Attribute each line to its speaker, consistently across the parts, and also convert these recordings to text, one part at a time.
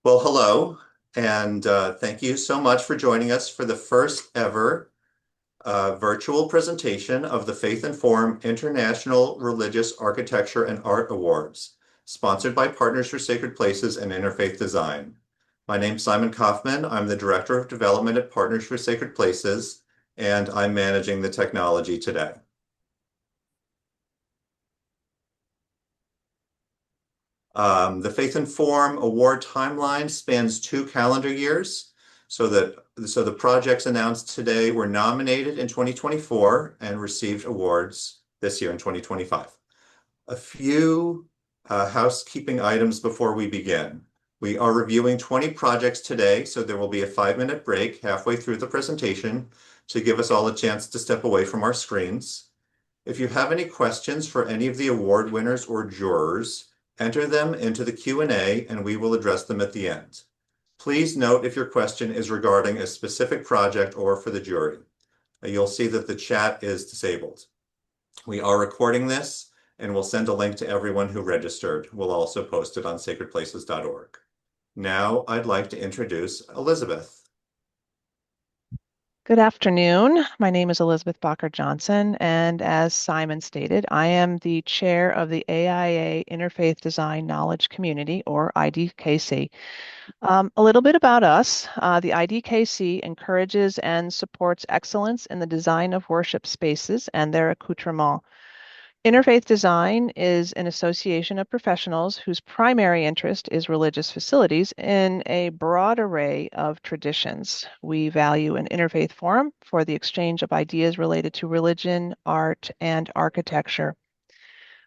Speaker 1: Well, hello, and thank you so much for joining us for the first ever virtual presentation of the Faith and Form International Religious Architecture and Art Awards, sponsored by Partners for Sacred Places and Interfaith Design. My name's Simon Kaufman. I'm the Director of Development at Partners for Sacred Places, and I'm managing the technology today. The Faith and Form award timeline spans 2 calendar years. So the projects announced today were nominated in 2024 and received awards this year in 2025. A few housekeeping items before we begin. We are reviewing 20 projects today, so there will be a 5-minute break halfway through the presentation to give us all a chance to step away from our screens. If you have any questions for any of the award winners or jurors, enter them into the Q&A and we will address them at the end. Please note if your question is regarding a specific project or for the jury. You'll see that the chat is disabled. We are recording this and we'll send a link to everyone who registered. We'll also post it on sacredplaces.org. Now I'd like to introduce Elizabeth.
Speaker 2: Good afternoon. My name is Elizabeth Bacher Johnson, and as Simon stated, I am the chair of the AIA Interfaith Design Knowledge Community, or IDKC. A little bit about us. The IDKC encourages and supports excellence in the design of worship spaces and their accoutrement. Interfaith design is an association of professionals whose primary interest is religious facilities in a broad array of traditions. We value an interfaith forum for the exchange of ideas related to religion, art, and architecture.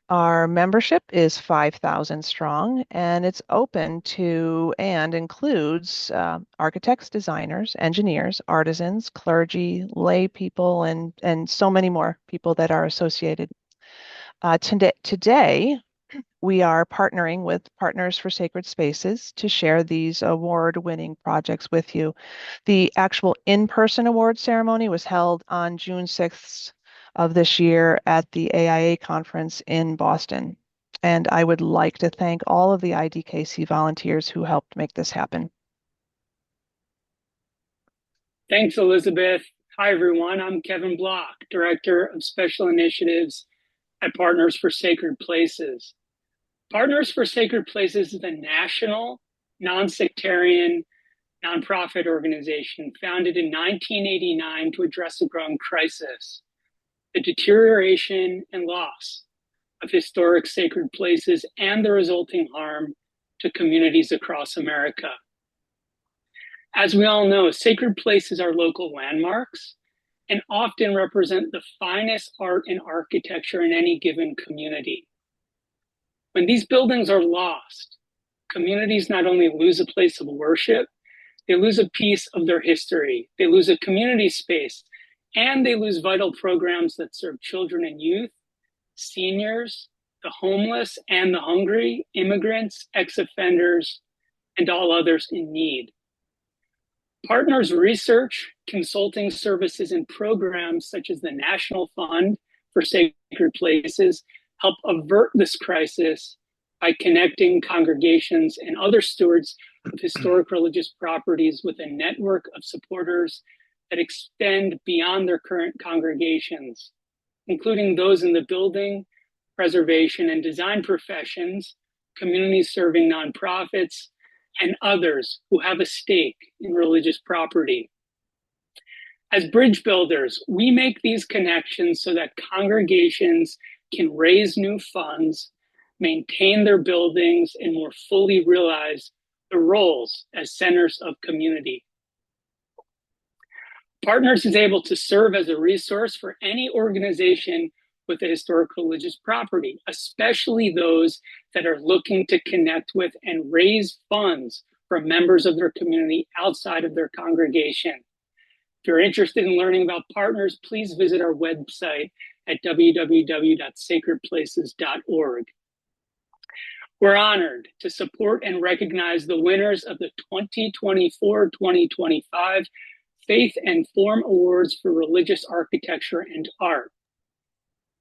Speaker 2: Our membership is 5,000 strong, and it's open to and includes architects, designers, engineers, artisans, clergy, lay people, and so many more people that are associated. Today, we are partnering with Partners for Sacred Spaces to share these award-winning projects with you. The actual in-person award ceremony was held on June 6th of this year at the AIA conference in Boston. And I would like to thank all of the IDKC volunteers who helped make this happen.
Speaker 3: Thanks, Elizabeth. Hi, everyone. I'm Kevin Block, Director of Special Initiatives at Partners for Sacred Places. Partners for Sacred Places is a national, non-sectarian, nonprofit organization founded in 1989 to address a growing crisis, the deterioration and loss of historic sacred places and the resulting harm to communities across America. As we all know, sacred places are local landmarks and often represent the finest art and architecture in any given community. When these buildings are lost, communities not only lose a place of worship, they lose a piece of their history, they lose a community space, and they lose vital programs that serve children and youth, seniors, the homeless and the hungry, immigrants, ex-offenders, and all others in need. Partners research, consulting services, and programs such as the National Fund for Sacred Places help avert this crisis by connecting congregations and other stewards of historic religious properties with a network of supporters that extend beyond their current congregations, including those in the building, preservation, and design professions, community-serving nonprofits, and others who have a stake in religious property. As bridge builders, we make these connections so that congregations can raise new funds, maintain their buildings, and more fully realize their roles as centers of community. Partners is able to serve as a resource for any organization with a historic religious property, especially those that are looking to connect with and raise funds for members of their community outside of their congregation. If you're interested in learning about Partners, please visit our website at www.sacredplaces.org. We're honored to support and recognize the winners of the 2024-2025 Faith and Form Awards for Religious Architecture and Art.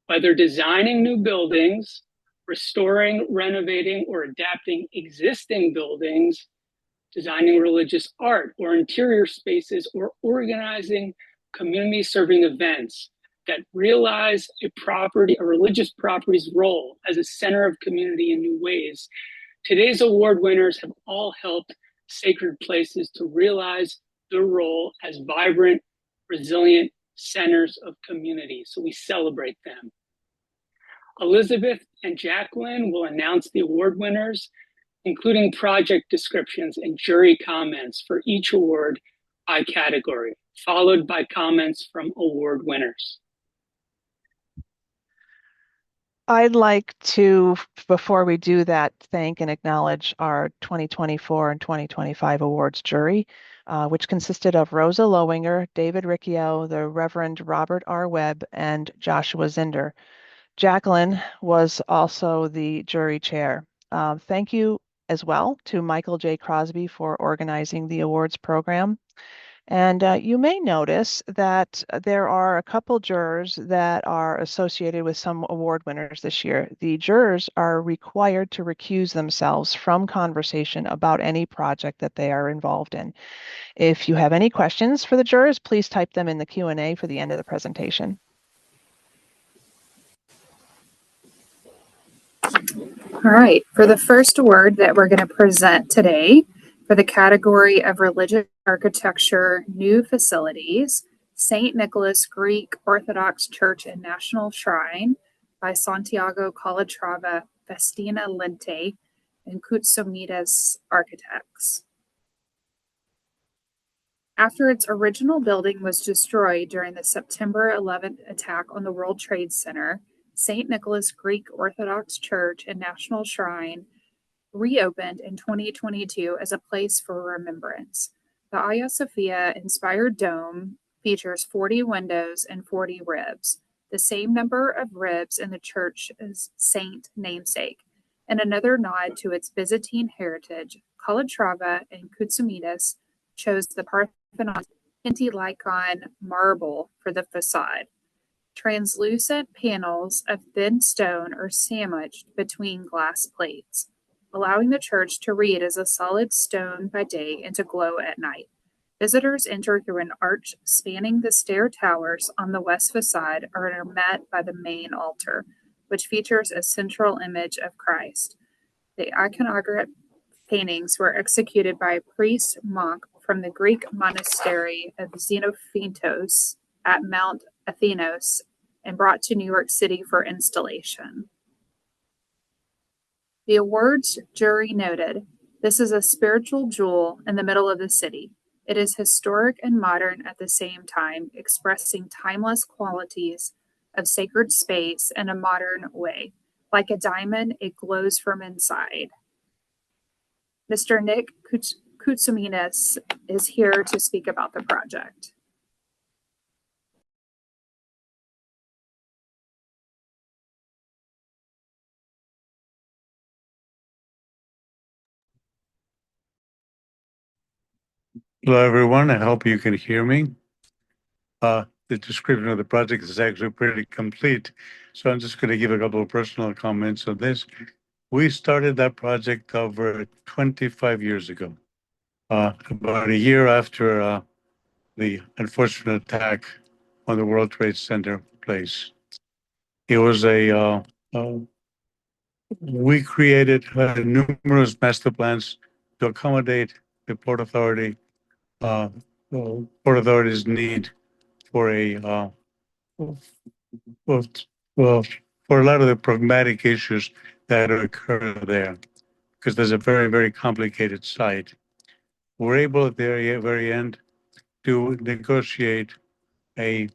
Speaker 3: Whether designing new buildings, restoring, renovating, or adapting existing buildings, designing religious art or interior spaces, or organizing community serving events that realize a religious property's role as a center of community in new ways. Today's award winners have all helped sacred places to realize their role as vibrant, resilient centers of community. So we celebrate them. Elizabeth and Jacqueline will announce the award winners, including project descriptions and jury comments for each award by category, followed by comments from award winners.
Speaker 2: I'd like to, before we do that, thank and acknowledge our 2024 and 2025 awards jury, which consisted of Rosa Lowinger, David Riccio, the Reverend Robert R. Webb, and Joshua Zinder. Jacqueline was also the jury chair. Thank you as well to Michael J. Crosby for organizing the awards program. And you may notice that there are a couple jurors that are associated with some award winners this year. The jurors are required to recuse themselves from conversation about any project that they are involved in. If you have any questions for the jurors, please type them in the Q&A for the end of the presentation.
Speaker 4: All right, for the first award that we're going to present today, for the category of religious architecture, new facilities, St. Nicholas Greek Orthodox Church and National Shrine by Santiago Calatrava, Festina Lente, and Koutsoumides Architects. After its original building was destroyed during the September 11th attack on the World Trade Center, St. Nicholas Greek Orthodox Church and National Shrine reopened in 2022 as a place for remembrance. The Hagia Sophia-inspired dome features 40 windows and 40 ribs, the same number of ribs in the church's saint namesake, and another nod to its Byzantine heritage. Calatrava and Koutsoumides chose the Parthenon Pentelicon marble for the facade. Translucent panels of thin stone are sandwiched between glass plates, allowing the church to read as a solid stone by day and to glow at night. Visitors enter through an arch spanning the stair towers on the west facade and are met by the main altar, which features a central image of Christ. The iconographic paintings were executed by a priest monk from the Greek monastery of Xenophintos at Mount Athenos and brought to New York City for installation. The awards jury noted, "This is a spiritual jewel in the middle of the city. It is historic and modern at the same time, expressing timeless qualities of sacred space in a modern way. Like a diamond, it glows from inside." Mr. Nick Koutsoumides is here to speak about the project.
Speaker 5: Hello, everyone. I hope you can hear me. The description of the project is actually pretty complete, so I'm just going to give a couple of personal comments on this. We started that project over 25 years ago, about a year after the unfortunate attack on the World Trade Center place. It was we created numerous master plans to accommodate the Port Authority Port Authority's need for well, for a lot of the pragmatic issues that occur there, because there's a very, very complicated site. We're able at the very end to negotiate a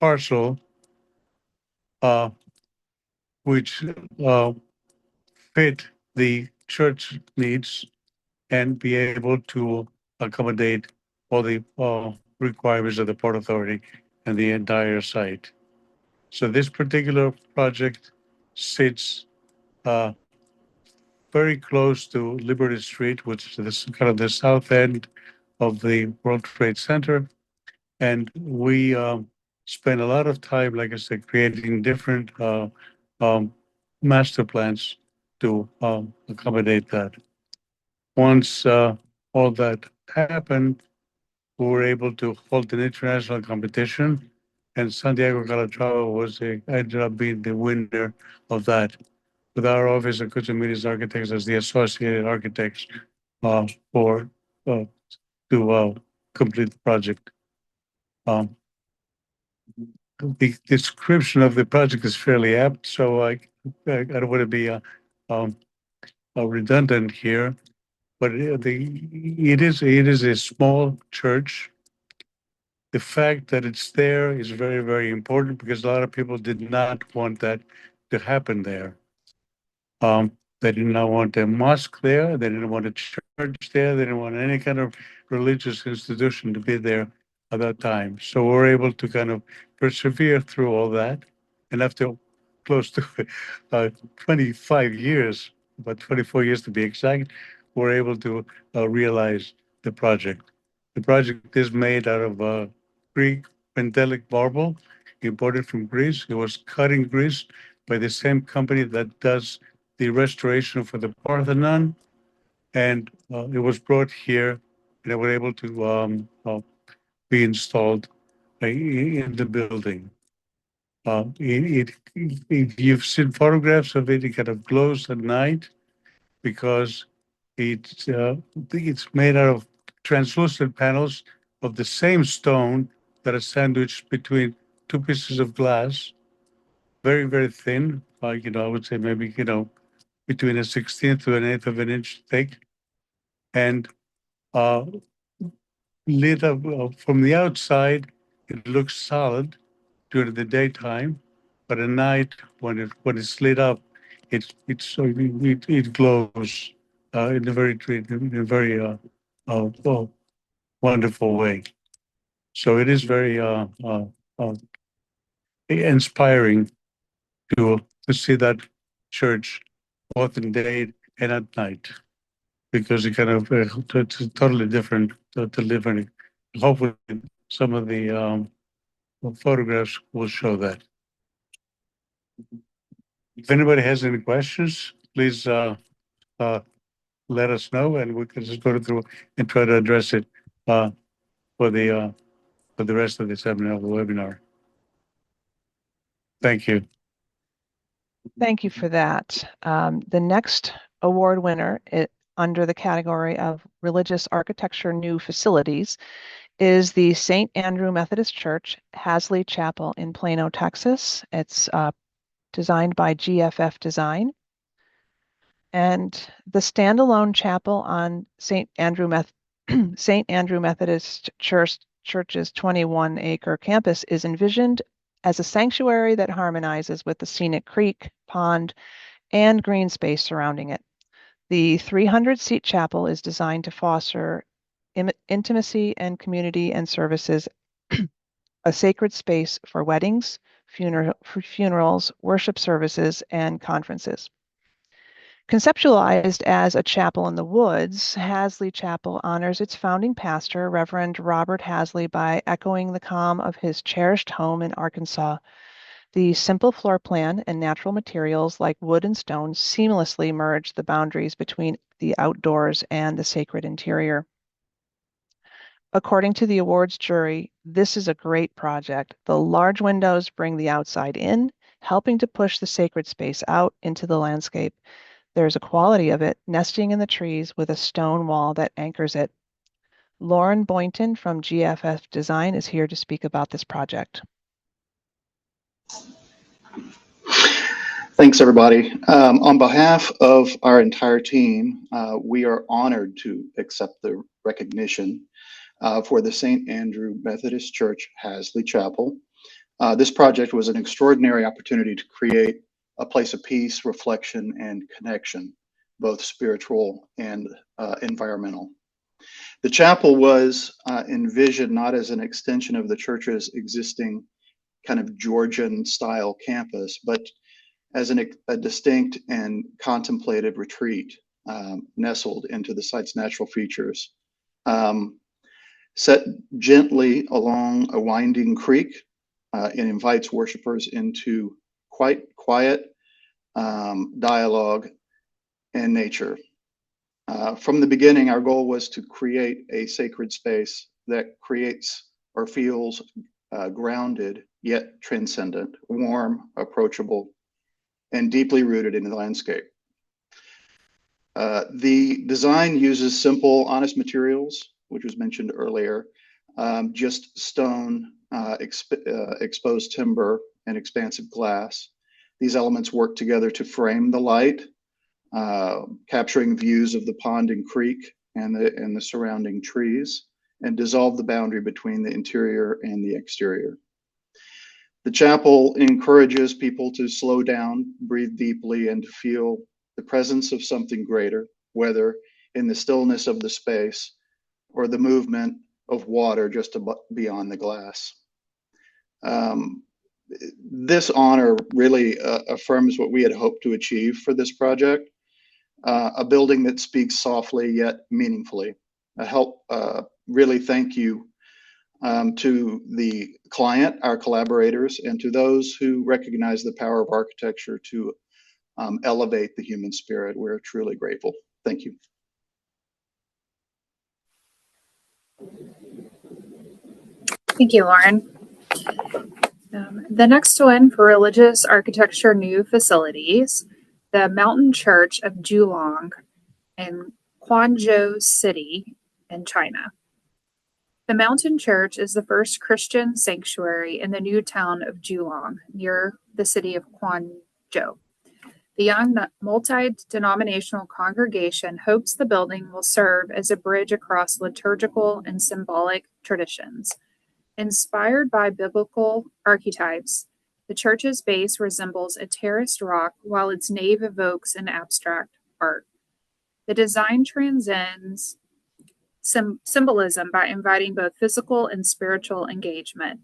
Speaker 5: parcel which fit the church needs and be able to accommodate all the requirements of the Port Authority and the entire site. So this particular project sits very close to Liberty Street, which is kind of the south end of the World Trade Center. And we spend a lot of time, like I said, creating different master plans to accommodate that. once all that happened, we were able to hold an international competition, and Santiago Calatrava ended up being the winner of that, with our office of Kutumides Architects as the associated architects for to complete the project. The description of the project is fairly apt, so I don't want to be redundant here, but it is a small church. The fact that it's there is very, very important because a lot of people did not want that to happen there. They did not want a mosque there. They didn't want a church there. They didn't want any kind of religious institution to be there at that time. So we're able to kind of persevere through all that. And after close to 25 years, about 24 years to be exact, we're able to realize the project. The project is made out of Greek Pentelic marble imported from Greece. It was cut in Greece by the same company that does the restoration for the Parthenon, and it was brought here, and it was able to be installed in the building. If you've seen photographs of it, it kind of glows at night because it's made out of translucent panels of the same stone that are sandwiched between two pieces of glass, very, very thin. I would say maybe, between a 16th to an eighth of an inch thick, and uh, lit up from the outside. It looks solid during the daytime, but at night when it's lit up, it glows in a very wonderful way. So it is very inspiring to see that church both in day and at night, because it kind of it's totally different to live in it. Hopefully, some of the photographs will show that. If anybody has any questions, please let us know, and we can just go through and try to address it for the rest of the seminar, the webinar. Thank you.
Speaker 2: Thank you for that. The next award winner under the category of Religious Architecture New Facilities is the St. Andrew Methodist Church, Hasley Chapel in Plano, Texas. It's designed by GFF Design. And the standalone chapel on St. Andrew Methodist Church's 21-acre campus is envisioned as a sanctuary that harmonizes with the scenic creek, pond, and green space surrounding it. The 300-seat chapel is designed to foster intimacy and community and services, a sacred space for weddings, funerals, worship services, and conferences. Conceptualized as a chapel in the woods, Hasley Chapel honors its founding pastor, Reverend Robert Hasley, by echoing the calm of his cherished home in Arkansas. The simple floor plan and natural materials like wood and stone seamlessly merge the boundaries between the outdoors and the sacred interior. According to the awards jury, this is a great project. The large windows bring the outside in, helping to push the sacred space out into the landscape. There's a quality of it nesting in the trees with a stone wall that anchors it. Lauren Boynton from GFF Design is here to speak about this project.
Speaker 6: Thanks, everybody. On behalf of our entire team, we are honored to accept the recognition for the St. Andrew Methodist Church, Hasley Chapel. This project was an extraordinary opportunity to create a place of peace, reflection, and connection, both spiritual and environmental. The chapel was envisioned not as an extension of the church's existing kind of Georgian-style campus, but as a distinct and contemplative retreat nestled into the site's natural features. Set gently along a winding creek, it invites worshipers into quite quiet dialogue and nature. From the beginning, our goal was to create a sacred space that creates or feels grounded yet transcendent, warm, approachable, and deeply rooted in the landscape. The design uses simple, honest materials, which was mentioned earlier, just stone, exposed timber, and expansive glass. These elements work together to frame the light, capturing views of the pond and creek and the surrounding trees, and dissolve the boundary between the interior and the exterior. The chapel encourages people to slow down, breathe deeply, and to feel the presence of something greater, whether in the stillness of the space or the movement of water just beyond the glass. This honor really affirms what we had hoped to achieve for this project, a building that speaks softly yet meaningfully. Really thank you to the client, our collaborators, and to those who recognize the power of architecture to elevate the human spirit. We're truly grateful. Thank you.
Speaker 4: Thank you, Lauren. The next one for religious architecture new facilities, the Mountain Church of Julong in Quanzhou City in China. The Mountain Church is the first Christian sanctuary in the new town of Julong, near the city of Quanzhou. The young multi-denominational congregation hopes the building will serve as a bridge across liturgical and symbolic traditions. Inspired by biblical archetypes, the church's base resembles a terraced rock while its nave evokes an abstract art. The design transcends symbolism by inviting both physical and spiritual engagement.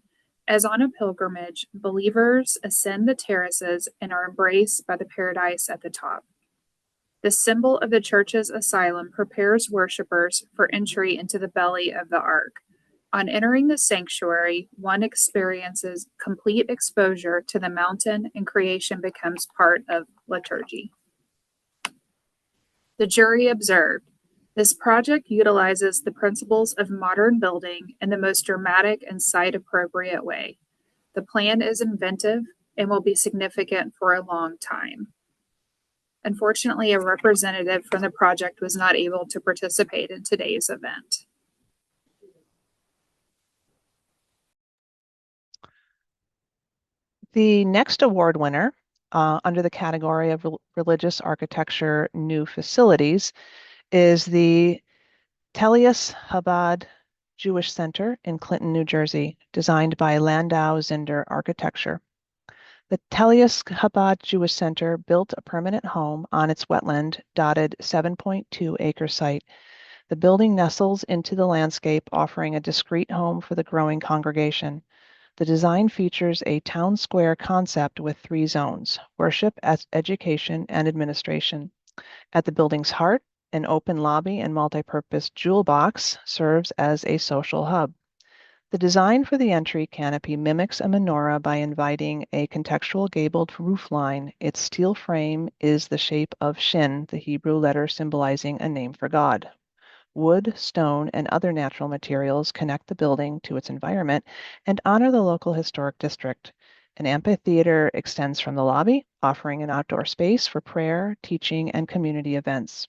Speaker 4: As on a pilgrimage, believers ascend the terraces and are embraced by the paradise at the top. The symbol of the church's asylum prepares worshipers for entry into the belly of the ark. On entering the sanctuary, one experiences complete exposure to the mountain, and creation becomes part of liturgy. The jury observed, this project utilizes the principles of modern building in the most dramatic and site-appropriate way. The plan is inventive and will be significant for a long time. Unfortunately, a representative from the project was not able to participate in today's event.
Speaker 2: The next award winner under the category of religious architecture new facilities is the Tellius Chabad Jewish Center in Clinton, New Jersey, designed by Landau Zinder Architecture. The Tellius Chabad Jewish Center built a permanent home on its wetland-dotted 7.2-acre site. The building nestles into the landscape, offering a discreet home for the growing congregation. The design features a town square concept with 3 zones: worship, education, and administration. At the building's heart, an open lobby and multipurpose jewel box serves as a social hub. The design for the entry canopy mimics a menorah by inviting a contextual gabled roofline. Its steel frame is the shape of Shin, the Hebrew letter symbolizing a name for God. Wood, stone, and other natural materials connect the building to its environment and honor the local historic district. An amphitheater extends from the lobby, offering an outdoor space for prayer, teaching, and community events.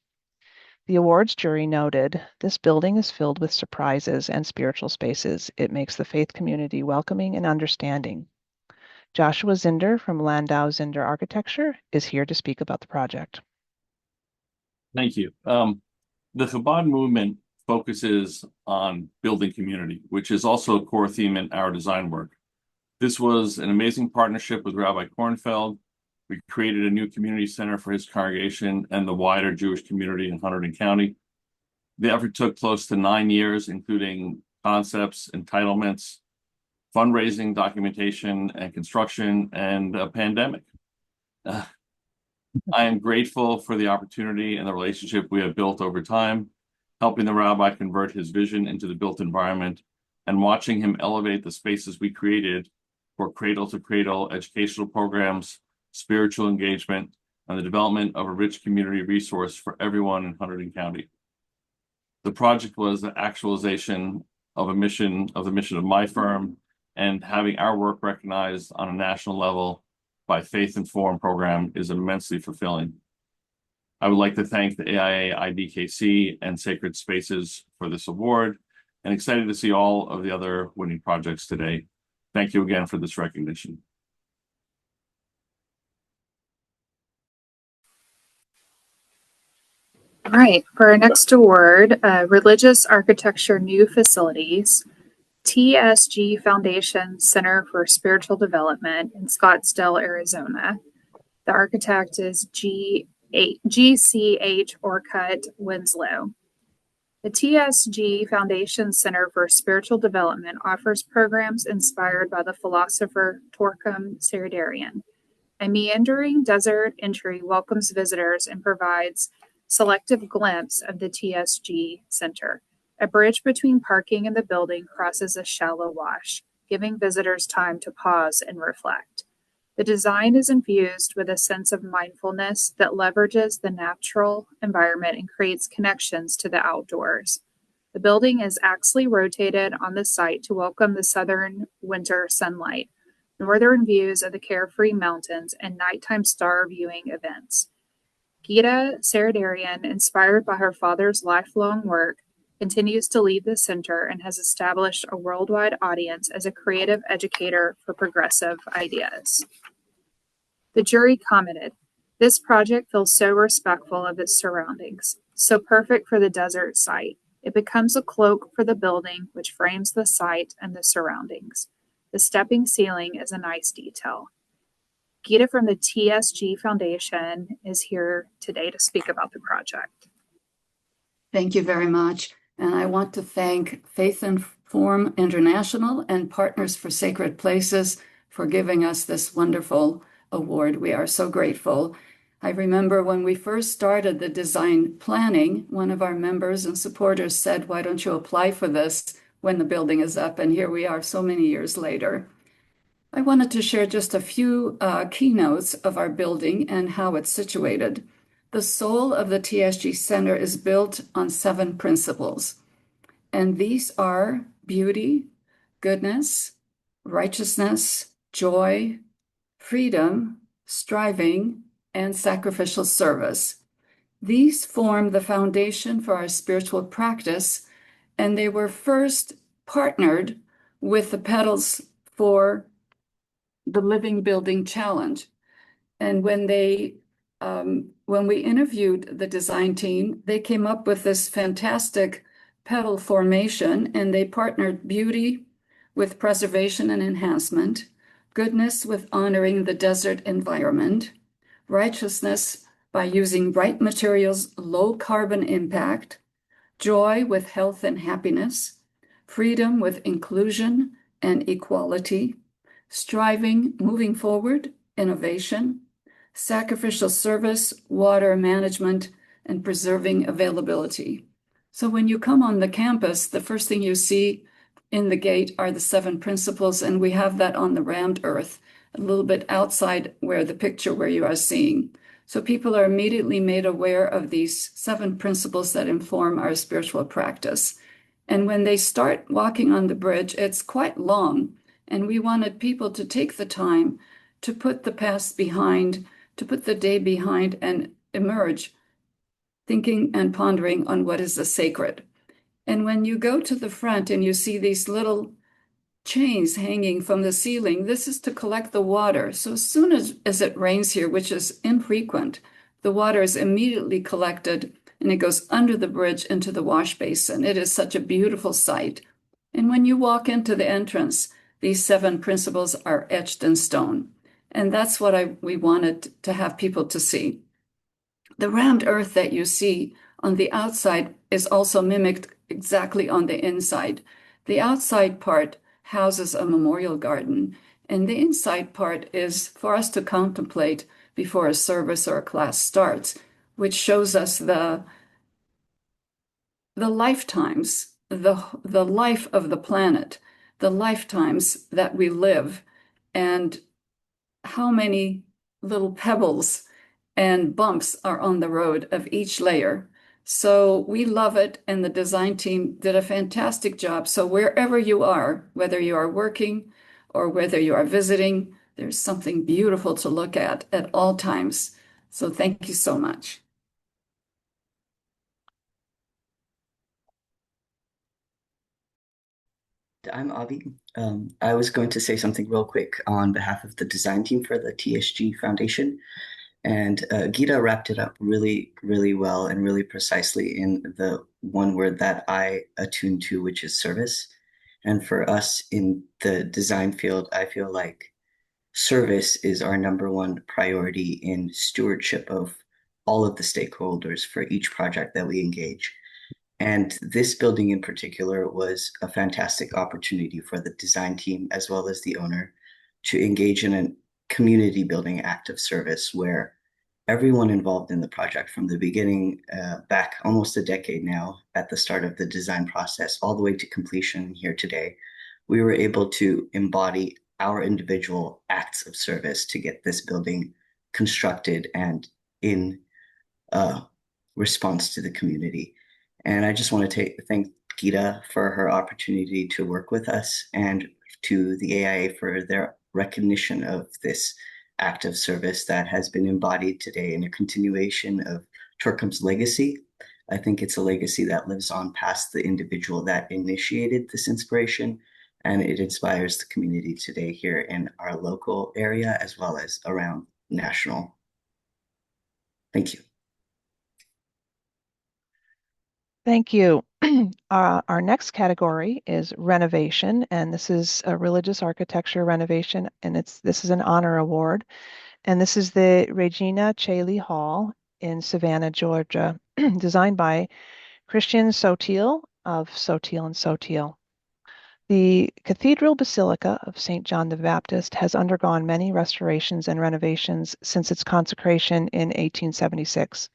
Speaker 2: The awards jury noted, this building is filled with surprises and spiritual spaces. It makes the faith community welcoming and understanding. Joshua Zinder from Landau Zinder Architecture is here to speak about the project.
Speaker 7: Thank you. The Chabad movement focuses on building community, which is also a core theme in our design work. This was an amazing partnership with Rabbi Kornfeld. We created a new community center for his congregation and the wider Jewish community in Hunterdon County. The effort took close to 9 years, including concepts, entitlements, fundraising, documentation, and construction, and a pandemic. I am grateful for the opportunity and the relationship we have built over time, helping the rabbi convert his vision into the built environment and watching him elevate the spaces we created for cradle-to-cradle educational programs, spiritual engagement, and the development of a rich community resource for everyone in Hunterdon County. The project was the actualization of the mission of my firm, and having our work recognized on a national level by Faith Informed program is immensely fulfilling. I would like to thank the AIA IDKC and Sacred Spaces for this award, and excited to see all of the other winning projects today. Thank you again for this recognition.
Speaker 4: All right, for our next award, Religious Architecture New Facilities, TSG Foundation Center for Spiritual Development in Scottsdale, Arizona. The architect is GCH Orcutt Winslow. The TSG Foundation Center for Spiritual Development offers programs inspired by the philosopher Torquem Sardarian. A meandering desert entry welcomes visitors and provides selective glimpse of the TSG Center. A bridge between parking and the building crosses a shallow wash, giving visitors time to pause and reflect. The design is infused with a sense of mindfulness that leverages the natural environment and creates connections to the outdoors. The building is axially rotated on the site to welcome the southern winter sunlight, northern views of the carefree mountains, and nighttime star viewing events. Gita Sardarian, inspired by her father's lifelong work, continues to lead the center and has established a worldwide audience as a creative educator for progressive ideas. The jury commented, "This project feels so respectful of its surroundings, so perfect for the desert site. It becomes a cloak for the building, which frames the site and the surroundings. The stepping ceiling is a nice detail." Gita from the TSG Foundation is here today to speak about the project.
Speaker 8: Thank you very much. And I want to thank Faith Informed International and Partners for Sacred Places for giving us this wonderful award. We are so grateful. I remember when we first started the design planning, one of our members and supporters said, "Why don't you apply for this when the building is up?" And here we are so many years later. I wanted to share just a few keynotes of our building and how it's situated. The soul of the TSG Center is built on 7 principles, and these are beauty, goodness, righteousness, joy, freedom, striving, and sacrificial service. These form the foundation for our spiritual practice, and they were first partnered with the Petals for the Living Building Challenge. And when we interviewed the design team, they came up with this fantastic petal formation, and they partnered beauty with preservation and enhancement, goodness with honoring the desert environment, righteousness by using right materials, low carbon impact, joy with health and happiness, freedom with inclusion and equality, striving, moving forward, innovation, sacrificial service, water management, and preserving availability. So when you come on the campus, the first thing you see in the gate are the 7 principles, and we have that on the rammed earth, a little bit outside where the picture where you are seeing. So people are immediately made aware of these 7 principles that inform our spiritual practice. And when they start walking on the bridge, it's quite long. And we wanted people to take the time to put the past behind, to put the day behind, and emerge thinking and pondering on what is the sacred. And when you go to the front and you see these little chains hanging from the ceiling, this is to collect the water. So as soon as it rains here, which is infrequent, the water is immediately collected and it goes under the bridge into the wash basin. It is such a beautiful sight. And when you walk into the entrance, these 7 principles are etched in stone. And that's what we wanted to have people to see. The rammed earth that you see on the outside is also mimicked exactly on the inside. The outside part houses a memorial garden, and the inside part is for us to contemplate before a service or a class starts, which shows us the lifetimes, the life of the planet, the lifetimes that we live, and how many little pebbles and bumps are on the road of each layer. So we love it, and the design team did a fantastic job. So wherever you are, whether you are working or whether you are visiting, there's something beautiful to look at all times. So thank you so much.
Speaker 9: I'm Avi. I was going to say something real quick on behalf of the design team for the TSG Foundation. And Gita wrapped it up really, really well and really precisely in the one word that I attune to, which is service. And for us in the design field, I feel like service is our number one priority in stewardship of all of the stakeholders for each project that we engage. And this building in particular was a fantastic opportunity for the design team as well as the owner to engage in a community building act of service where everyone involved in the project from the beginning, back almost a decade now at the start of the design process, all the way to completion here today, we were able to embody our individual acts of service to get this building constructed and in response to the community. And I just want to thank Gita for her opportunity to work with us and to the AIA for their recognition of this act of service that has been embodied today in a continuation of Torcom's legacy. I think it's a legacy that lives on past the individual that initiated this inspiration, and it inspires the community today here in our local area as well as around national. Thank you.
Speaker 2: Thank you. Our next category is renovation, and this is a religious architecture renovation, and this is an honor award. And this is the Regina Chaley Hall in Savannah, Georgia, designed by Christian Sotil of Sotil and Sotil. The Cathedral Basilica of St. John the Baptist has undergone many restorations and renovations since its consecration in 1876.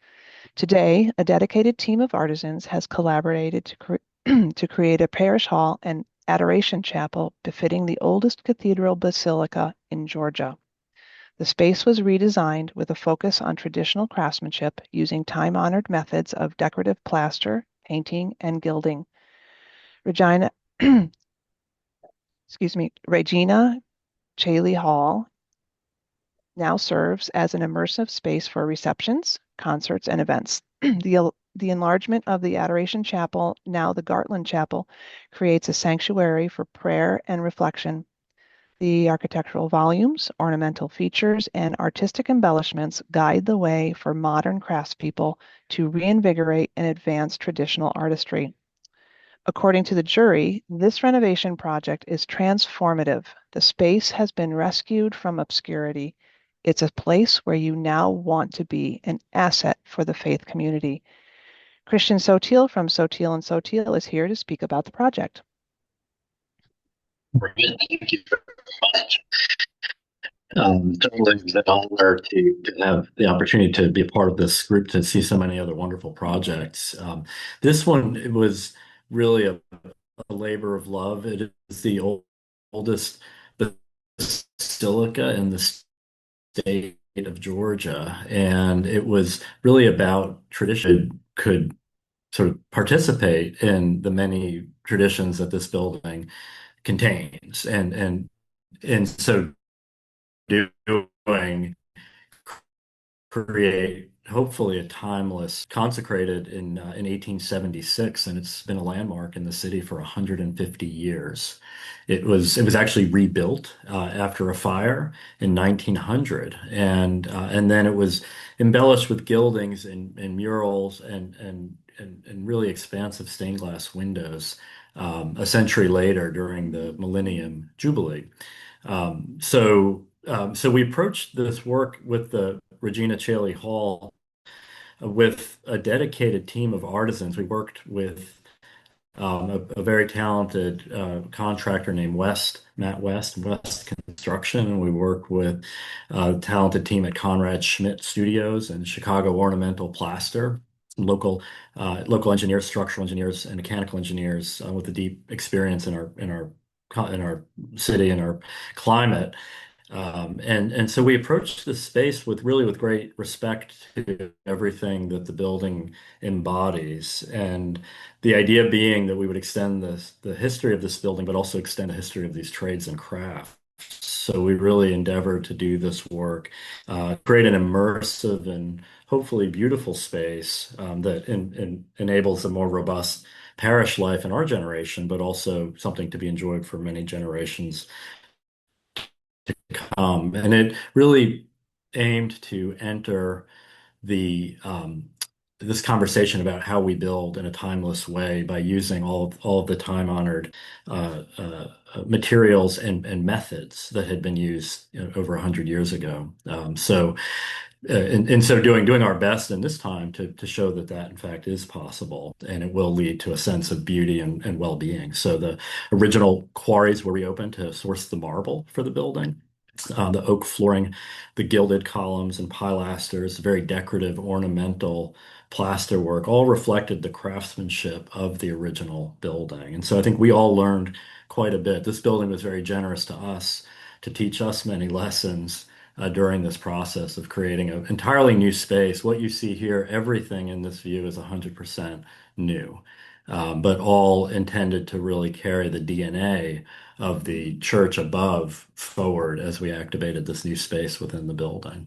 Speaker 2: Today, a dedicated team of artisans has collaborated to create a parish hall and adoration chapel befitting the oldest cathedral basilica in Georgia. The space was redesigned with a focus on traditional craftsmanship using time-honored methods of decorative plaster, painting, and gilding. Regina Chaley Hall now serves as an immersive space for receptions, concerts, and events. The enlargement of the Adoration Chapel, now the Gartland Chapel, creates a sanctuary for prayer and reflection. The architectural volumes, ornamental features, and artistic embellishments guide the way for modern craftspeople to reinvigorate and advance traditional artistry. According to the jury, this renovation project is transformative. The space has been rescued from obscurity. It's a place where you now want to be, an asset for the faith community. Christian Sotil from Sotil and Sotil is here to speak about the project.
Speaker 10: Brilliant. Thank you very much. Totally an honor to have the opportunity to be a part of this group, to see so many other wonderful projects. This one, it was really a labor of love. It is the oldest basilica in the state of Georgia, and it was really about tradition could sort of participate in the many traditions that this building contains, and so doing create hopefully a timeless, consecrated in 1876, and it's been a landmark in the city for 150 years. It was actually rebuilt after a fire in 1900, and then it was embellished with gildings and murals and really expansive stained glass windows a century later during the Millennium Jubilee. So we approached this work with the Regina Chaley Hall with a dedicated team of artisans. We worked with a very talented contractor named Matt West Construction, and we worked with a talented team at Conrad Schmidt Studios and Chicago Ornamental Plaster, local engineers, structural engineers, and mechanical engineers with a deep experience in our city and our climate. And so we approached this space with great respect to everything that the building embodies. And the idea being that we would extend the history of this building, but also extend the history of these trades and crafts. So we really endeavored to do this work, create an immersive and hopefully beautiful space that enables a more robust parish life in our generation, but also something to be enjoyed for many generations to come. And it really aimed to enter the this conversation about how we build in a timeless way by using all of the time-honored materials and methods that had been used over 100 years ago. And so doing our best in this time to show that in fact is possible, and it will lead to a sense of beauty and well-being. So the original quarries were reopened to source the marble for the building. The oak flooring, the gilded columns and pilasters, very decorative, ornamental plasterwork, all reflected the craftsmanship of the original building. And so I think we all learned quite a bit. This building was very generous to us to teach us many lessons during this process of creating an entirely new space. What you see here, everything in this view is 100% new, but all intended to really carry the DNA of the church above forward as we activated this new space within the building.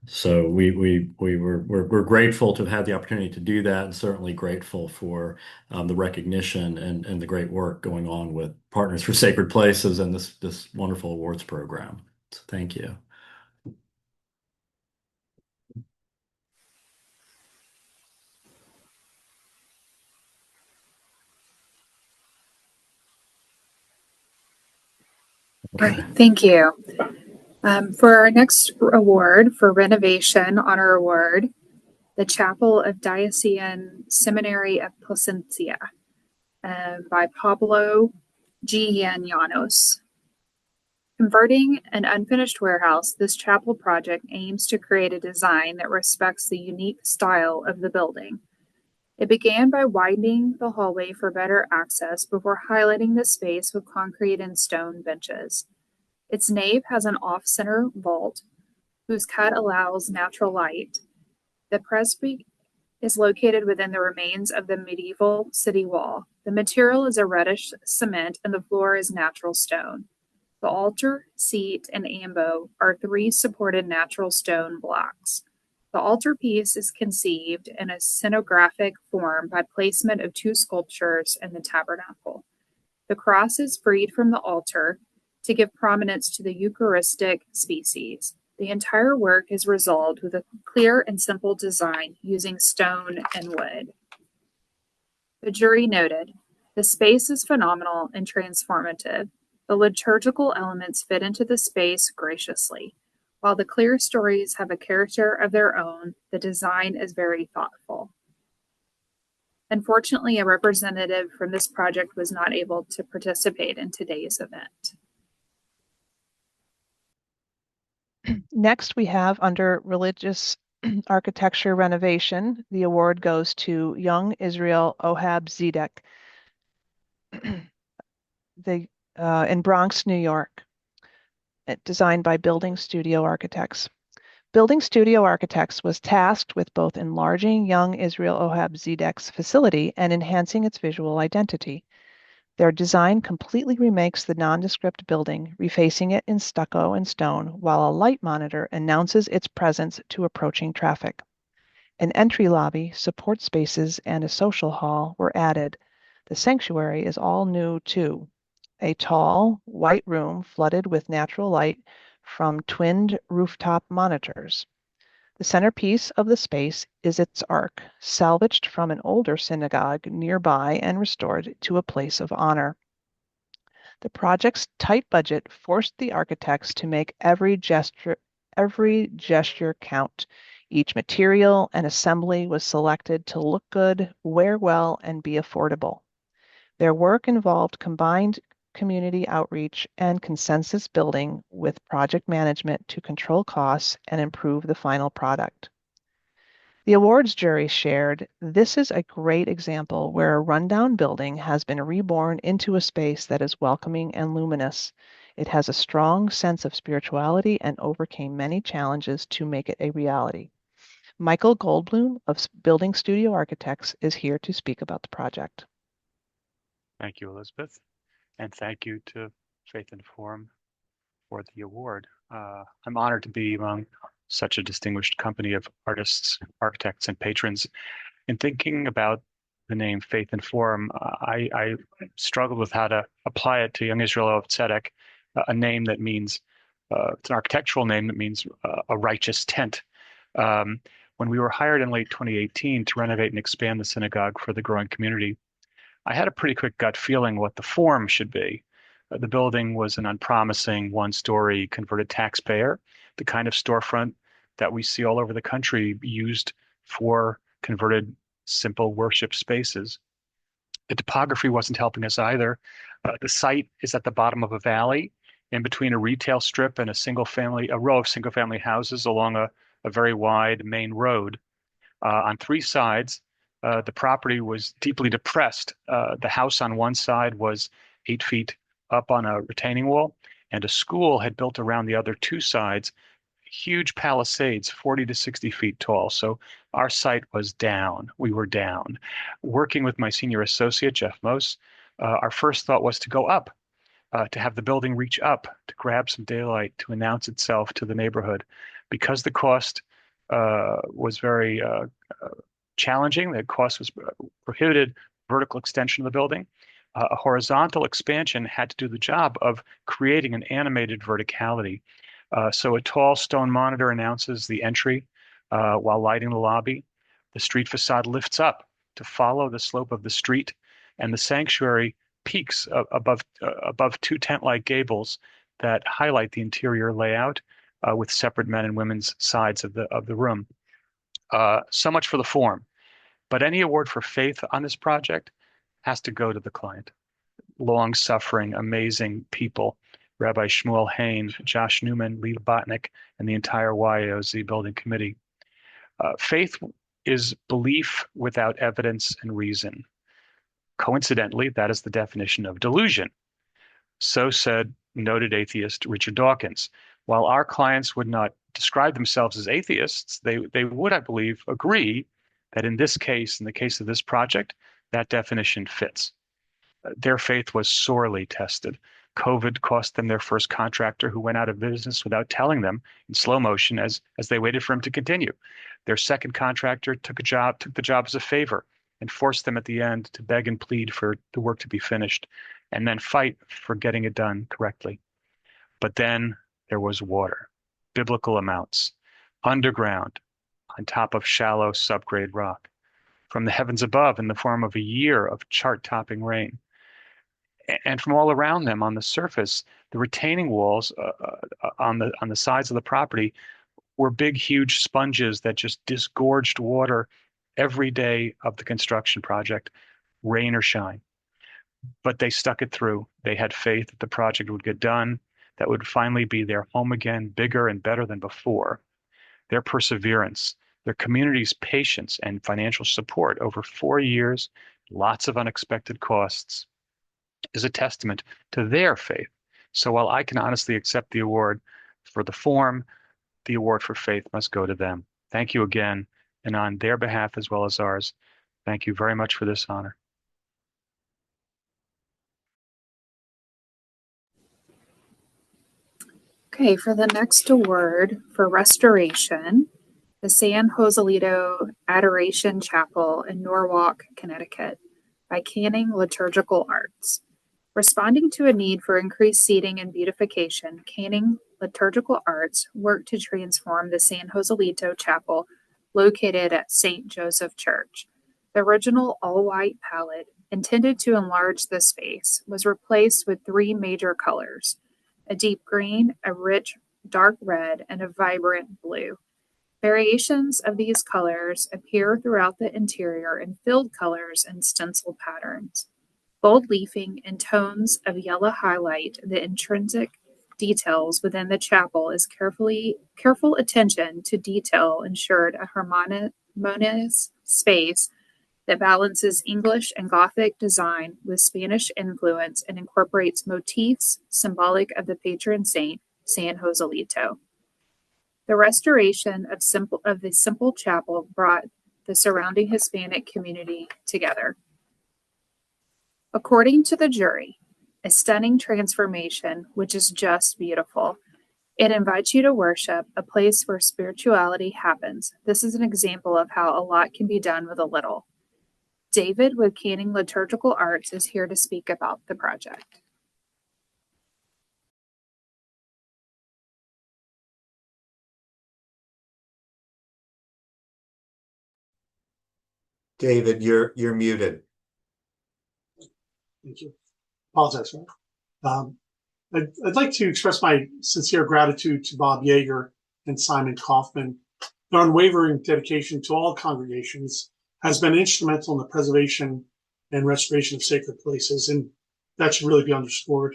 Speaker 10: So we're grateful to have had the opportunity to do that, and certainly grateful for the recognition and the great work going on with Partners for Sacred Places and this wonderful awards program. So thank you.
Speaker 4: Great, thank you. For our next award for renovation honor award, the Chapel of Diocesan Seminary of Plasencia by Pablo G. Llanos. Converting an unfinished warehouse, this chapel project aims to create a design that respects the unique style of the building. It began by widening the hallway for better access before highlighting the space with concrete and stone benches. Its nave has an off-center vault whose cut allows natural light. The presbytery is located within the remains of the medieval city wall. The material is a reddish cement and the floor is natural stone. The altar, seat, and ambo are three supported natural stone blocks. The altarpiece is conceived in a scenographic form by placement of two sculptures in the tabernacle. The cross is freed from the altar to give prominence to the Eucharistic species. The entire work is resolved with a clear and simple design using stone and wood. The jury noted, the space is phenomenal and transformative. The liturgical elements fit into the space graciously. While the clear stories have a character of their own, the design is very thoughtful. Unfortunately, a representative from this project was not able to participate in today's event.
Speaker 2: Next, we have under religious architecture renovation, the award goes to Young Israel Ohab Zedek in Bronx, New York, designed by Building Studio Architects. Building Studio Architects was tasked with both enlarging Young Israel Ohab Zedek's facility and enhancing its visual identity. Their design completely remakes the nondescript building, refacing it in stucco and stone, while a light monitor announces its presence to approaching traffic. An entry lobby, support spaces, and a social hall were added. The sanctuary is all new too. A tall, white room flooded with natural light from twinned rooftop monitors. The centerpiece of the space is its ark, salvaged from an older synagogue nearby and restored to a place of honor. The project's tight budget forced the architects to make every gesture count. Each material and assembly was selected to look good, wear well, and be affordable. Their work involved combined community outreach and consensus building with project management to control costs and improve the final product. The awards jury shared, this is a great example where a rundown building has been reborn into a space that is welcoming and luminous. It has a strong sense of spirituality and overcame many challenges to make it a reality. Michael Goldblum of Building Studio Architects is here to speak about the project.
Speaker 11: Thank you, Elizabeth, and thank you to Faith and Forum for the award. I'm honored to be among such a distinguished company of artists, architects, and patrons. In thinking about the name Faith and Forum, I struggled with how to apply it to Young Israel of Tzedek, a name that means, it's an architectural name that means a righteous tent. When we were hired in late 2018 to renovate and expand the synagogue for the growing community, I had a pretty quick gut feeling what the form should be. The building was an unpromising one-story converted taxpayer, the kind of storefront that we see all over the country used for converted simple worship spaces. The topography wasn't helping us either. The site is at the bottom of a valley in between a retail strip and a row of single-family houses along a very wide main road. On three sides, the property was deeply depressed. The house on one side was 8 feet up on a retaining wall, and a school had built around the other two sides, huge palisades, 40 to 60 feet tall. So our site was down. We were down. Working with my senior associate, Jeff Mose, our first thought was to go up, to have the building reach up, to grab some daylight, to announce itself to the neighborhood. Because the cost was very challenging, the cost was prohibited vertical extension of the building. A horizontal expansion had to do the job of creating an animated verticality. So a tall stone monitor announces the entry while lighting the lobby. The street facade lifts up to follow the slope of the street, and the sanctuary peaks above two tent-like gables that highlight the interior layout with separate men and women's sides of the room. So much for the form. But any award for faith on this project has to go to the client. Long-suffering, amazing people, Rabbi Shmuel Hain, Josh Newman, Lee Botnick, and the entire YOZ building committee. Faith is belief without evidence and reason. Coincidentally, that is the definition of delusion. So said noted atheist Richard Dawkins. While our clients would not describe themselves as atheists, they would, I believe, agree that in this case, in the case of this project, that definition fits. Their faith was sorely tested. COVID cost them their first contractor, who went out of business without telling them in slow motion as they waited for him to continue. Their second contractor took the job as a favor and forced them at the end to beg and plead for the work to be finished and then fight for getting it done correctly. But then there was water, biblical amounts, underground, on top of shallow subgrade rock, from the heavens above in the form of a year of chart-topping rain. And from all around them on the surface, the retaining walls on the sides of the property were big, huge sponges that just disgorged water every day of the construction project, rain or shine. But they stuck it through. They had faith that the project would get done, that would finally be their home again, bigger and better than before. Their perseverance, their community's patience and financial support over 4 years, lots of unexpected costs, is a testament to their faith. So while I can honestly accept the award for the form, the award for faith must go to them. Thank you again, and on their behalf as well as ours, thank you very much for this honor.
Speaker 4: Okay, for the next award for restoration, the San Joselito Adoration Chapel in Norwalk, Connecticut, by Canning Liturgical Arts. Responding to a need for increased seating and beautification, Canning Liturgical Arts worked to transform the San Joselito Chapel located at St. Joseph Church. The original all-white palette, intended to enlarge the space, was replaced with three major colors: a deep green, a rich dark red, and a vibrant blue. Variations of these colors appear throughout the interior in filled colors and stenciled patterns. Bold leafing and tones of yellow highlight the intrinsic details within the chapel as careful attention to detail ensured a harmonious space that balances English and Gothic design with Spanish influence and incorporates motifs symbolic of the patron saint, San Joselito. The restoration of the simple chapel brought the surrounding Hispanic community together. According to the jury, a stunning transformation, which is just beautiful. It invites you to worship, a place where spirituality happens. This is an example of how a lot can be done with a little. David with Canning Liturgical Arts is here to speak about the project.
Speaker 1: David, you're muted.
Speaker 12: Thank you. Apologize for that. I'd like to express my sincere gratitude to Bob Yeager and Simon Kaufman. Their unwavering dedication to all congregations has been instrumental in the preservation and restoration of sacred places, and that should really be underscored.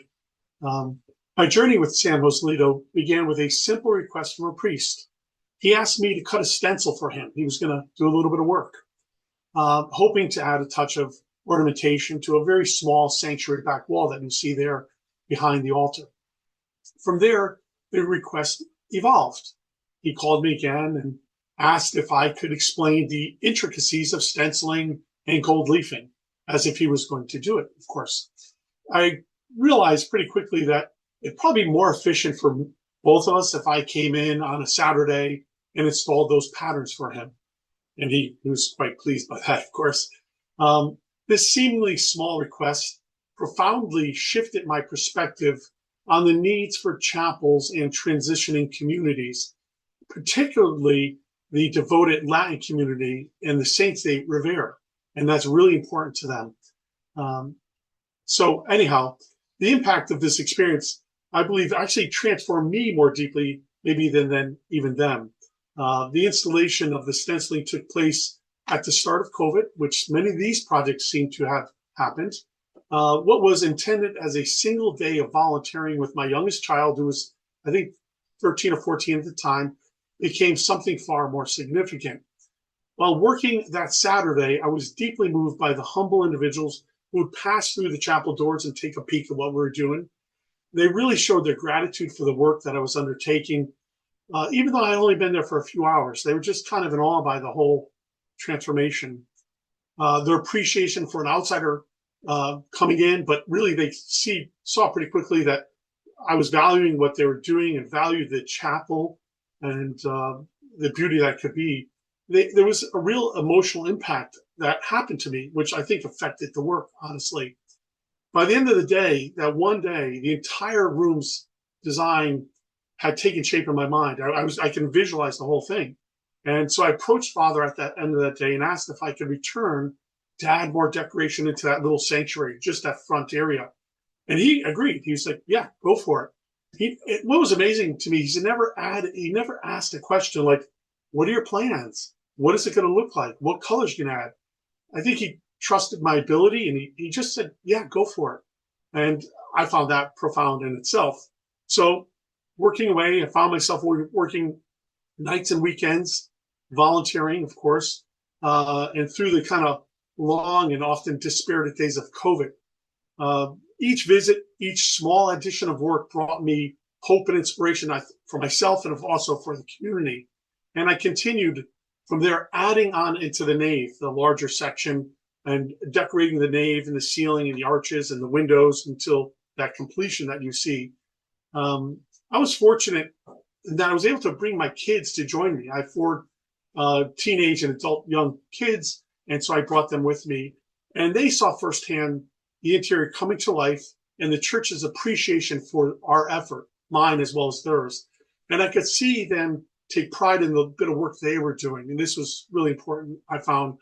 Speaker 12: My journey with San Joselito began with a simple request from a priest. He asked me to cut a stencil for him. He was going to do a little bit of work, hoping to add a touch of ornamentation to a very small sanctuary back wall that you see there behind the altar. From there, the request evolved. He called me again and asked if I could explain the intricacies of stenciling and gold leafing, as if he was going to do it, of course. I realized pretty quickly that it'd probably be more efficient for both of us if I came in on a Saturday and installed those patterns for him. And he was quite pleased by that, of course. This seemingly small request profoundly shifted my perspective on the needs for chapels and transitioning communities, particularly the devoted Latin community and the saints they revere. And that's really important to them. So anyhow, the impact of this experience, I believe, actually transformed me more deeply, maybe than even them. The installation of the stenciling took place at the start of COVID, which many of these projects seem to have happened. What was intended as a single day of volunteering with my youngest child, who was, I think, 13 or 14 at the time, became something far more significant. While working that Saturday, I was deeply moved by the humble individuals who would pass through the chapel doors and take a peek at what we were doing. They really showed their gratitude for the work that I was undertaking. Even though I had only been there for a few hours, they were just kind of in awe by the whole transformation. Their appreciation for an outsider coming in, but really they saw pretty quickly that I was valuing what they were doing and valued the chapel and the beauty that could be. There was a real emotional impact that happened to me, which I think affected the work, honestly. By the end of the day, that one day, the entire room's design had taken shape in my mind. I can visualize the whole thing. And so I approached Father at that end of that day and asked if I could return to add more decoration into that little sanctuary, just that front area. And he agreed. He was like, yeah, go for it. What was amazing to me, he never asked a question like, what are your plans? What is it going to look like? What colors you can add? I think he trusted my ability, and he just said, yeah, go for it. And I found that profound in itself. So working away, I found myself working nights and weekends, volunteering, of course, and through the kind of long and often dispirited days of COVID. Each visit, each small addition of work brought me hope and inspiration for myself and also for the community. And I continued from there, adding on into the nave, the larger section, and decorating the nave and the ceiling and the arches and the windows until that completion that you see. I was fortunate that I was able to bring my kids to join me. I have 4 teenage and adult young kids, and so I brought them with me. And they saw firsthand the interior coming to life and the church's appreciation for our effort, mine as well as theirs. And I could see them take pride in the bit of work they were doing. And this was really important, I found.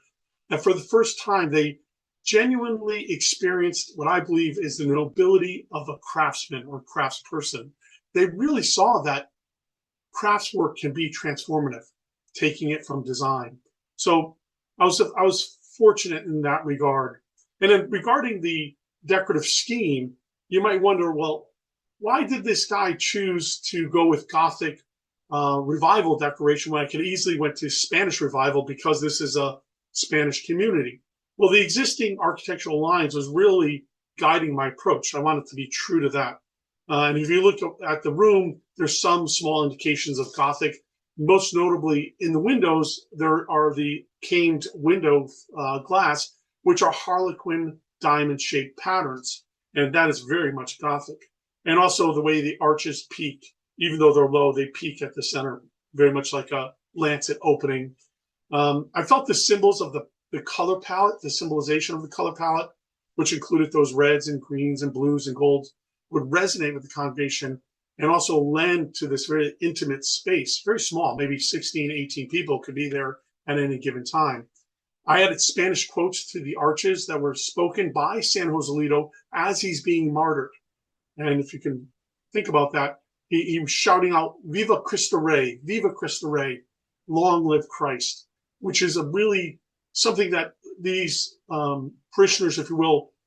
Speaker 12: And for the first time, they genuinely experienced what I believe is the nobility of a craftsman or craftsperson. They really saw that craftswork can be transformative, taking it from design. So I was fortunate in that regard. And then regarding the decorative scheme, you might wonder, well, why did this guy choose to go with Gothic revival decoration when I could easily went to Spanish revival because this is a Spanish community? Well, the existing architectural lines was really guiding my approach. I wanted to be true to that. And if you look at the room, there's some small indications of Gothic. Most notably in the windows, there are the caned window glass, which are Harlequin diamond-shaped patterns. And that is very much Gothic. And also the way the arches peak, even though they're low, they peak at the center, very much like a lancet opening. I felt the symbols of the color palette, the symbolization of the color palette, which included those reds and greens and blues and golds, would resonate with the congregation and also lend to this very intimate space, very small, maybe 16, 18 people could be there at any given time. I added Spanish quotes to the arches that were spoken by San Joselito as he's being martyred. And if you can think about that, he was shouting out, Viva Cristo Rey, Viva Cristo Rey, long live Christ, which is a really something that these parishioners, if you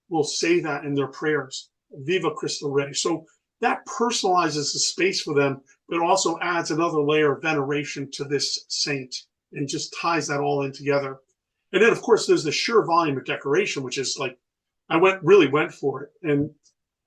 Speaker 12: will say that in their prayers, Viva Cristo Rey. So that personalizes the space for them, but also adds another layer of veneration to this saint and just ties that all in together. And then, of course, there's the sheer volume of decoration, which is like, I really went for it. And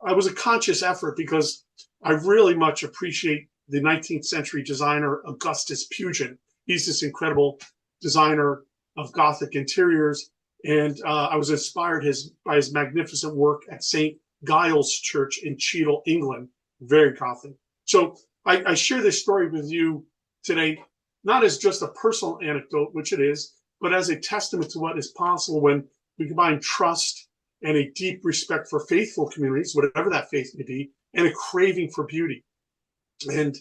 Speaker 12: I was a conscious effort because I really much appreciate the 19th century designer, Augustus Pugin. He's this incredible designer of Gothic interiors. And I was inspired by his magnificent work at St. Giles Church in Cheadle, England, very Gothic. So I share this story with you today, not as just a personal anecdote, which it is, but as a testament to what is possible when we combine trust and a deep respect for faithful communities, whatever that faith may be, and a craving for beauty. And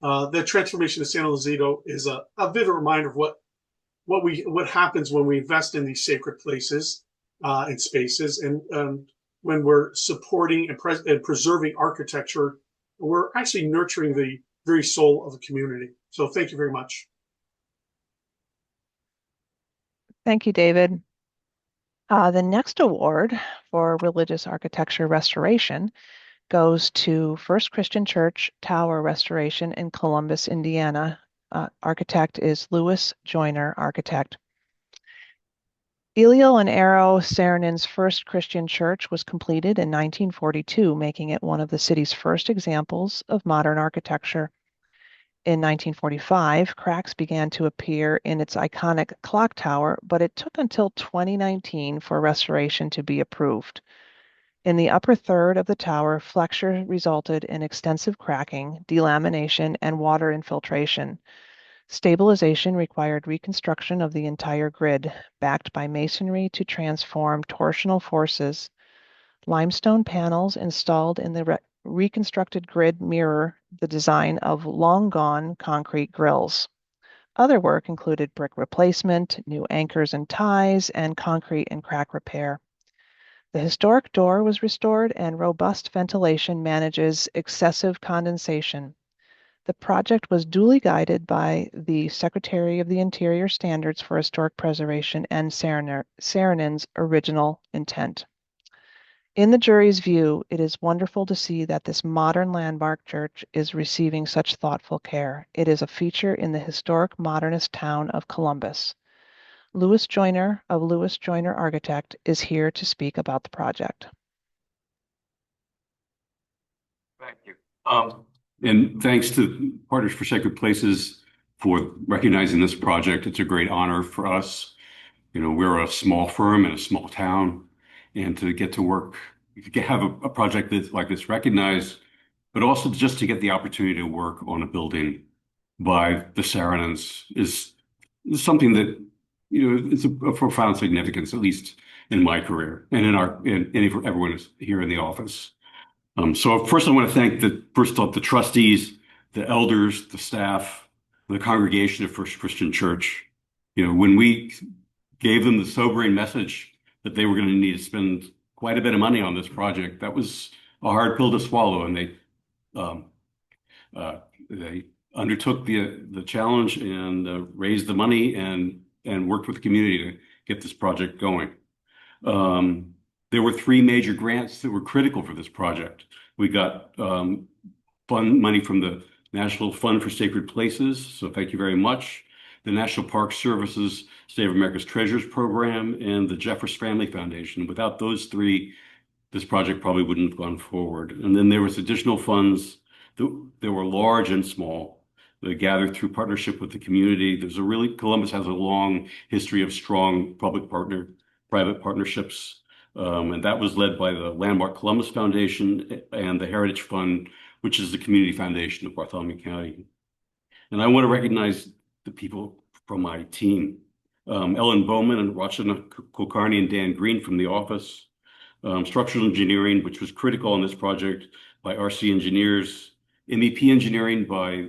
Speaker 12: the transformation of San Joselito is a vivid reminder of what happens when we invest in these sacred places and spaces, and when we're supporting and preserving architecture, we're actually nurturing the very soul of the community. So thank you very much.
Speaker 2: Thank you, David. The next award for religious architecture restoration goes to First Christian Church Tower Restoration in Columbus, Indiana. Architect is Louis Joyner, architect. Eliel and Arrow Saarinen's First Christian Church was completed in 1942, making it one of the city's first examples of modern architecture. In 1945, cracks began to appear in its iconic clock tower, but it took until 2019 for restoration to be approved. In the upper third of the tower, flexure resulted in extensive cracking, delamination, and water infiltration. Stabilization required reconstruction of the entire grid, backed by masonry to transform torsional forces. Limestone panels installed in the reconstructed grid mirror the design of long-gone concrete grills. Other work included brick replacement, new anchors and ties, and concrete and crack repair. The historic door was restored, and robust ventilation manages excessive condensation. The project was duly guided by the Secretary of the Interior Standards for Historic Preservation and Saarinen's original intent. In the jury's view, it is wonderful to see that this modern landmark church is receiving such thoughtful care. It is a feature in the historic modernist town of Columbus. Louis Joyner of Louis Joyner Architect is here to speak about the project.
Speaker 13: Thank you. And thanks to Partners for Sacred Places for recognizing this project. It's a great honor for us. You know, we're a small firm in a small town, and to get to work, to have a project like this recognized, but also just to get the opportunity to work on a building by the Saarinens is something that, you know, it's a profound significance, at least in my career and in everyone who's here in the office. So first I want to thank the trustees, the elders, the staff, the congregation of First Christian Church. You know, when we gave them the sobering message that they were going to need to spend quite a bit of money on this project, that was a hard pill to swallow, and they undertook the challenge and raised the money and worked with the community to get this project going. There were 3 major grants that were critical for this project. We got fund money from the National Fund for Sacred Places, so thank you very much. the National Park Service's State of America's Treasures Program, and the Jeffers Family Foundation. Without those three, this project probably wouldn't have gone forward. And then there was additional funds that were large and small that gathered through partnership with the community. Columbus has a long history of strong private partnerships. And that was led by the Landmark Columbus Foundation and the Heritage Fund, which is the community foundation of Bartholomew County. And I want to recognize the people from my team, Ellen Bowman and Rachana Kulkarni and Dan Green from the office, structural engineering, which was critical on this project, by RC Engineers, MEP engineering by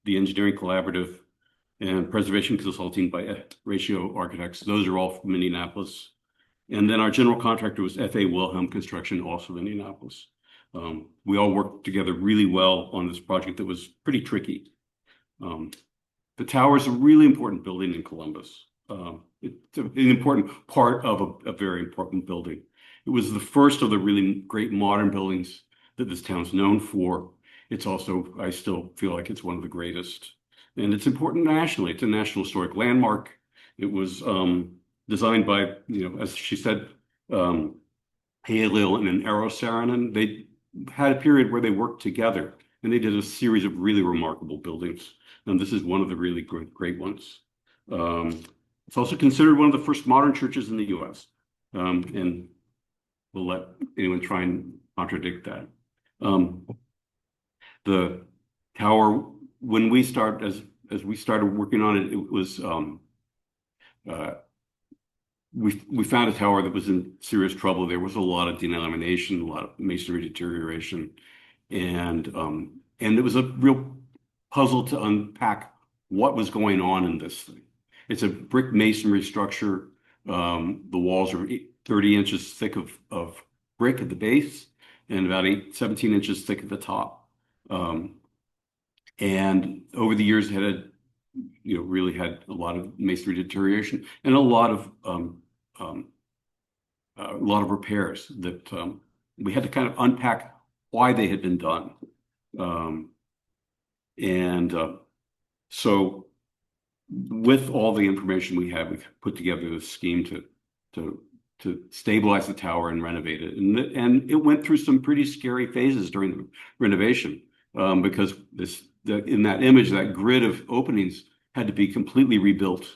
Speaker 13: the Engineering Collaborative, and preservation consulting by Ratio Architects. Those are all from Indianapolis. And then our general contractor was F.A. Wilhelm Construction, also in Indianapolis. We all worked together really well on this project that was pretty tricky. The tower is a really important building in Columbus. It's an important part of a very important building. It was the first of the really great modern buildings that this town's known for. It's also, I still feel like it's one of the greatest. And it's important nationally. It's a National Historic Landmark. It was designed by, as she said, Halil and Eero Saarinen. They had a period where they worked together, and they did a series of really remarkable buildings. And this is one of the really great ones. It's also considered one of the first modern churches in the U.S. And we'll let anyone try and contradict that. The tower, when we started, as we started working on it, it was we found a tower that was in serious trouble. There was a lot of delamination, a lot of masonry deterioration, and it was a real puzzle to unpack what was going on in this thing. It's a brick masonry structure. The walls are 30 inches thick of brick at the base and about 17 inches thick at the top. And over the years, it had really had a lot of masonry deterioration and a lot of repairs that we had to kind of unpack why they had been done. So with all the information we had, we put together this scheme to stabilize the tower and renovate it. And it went through some pretty scary phases during the renovation because in that image, that grid of openings had to be completely rebuilt.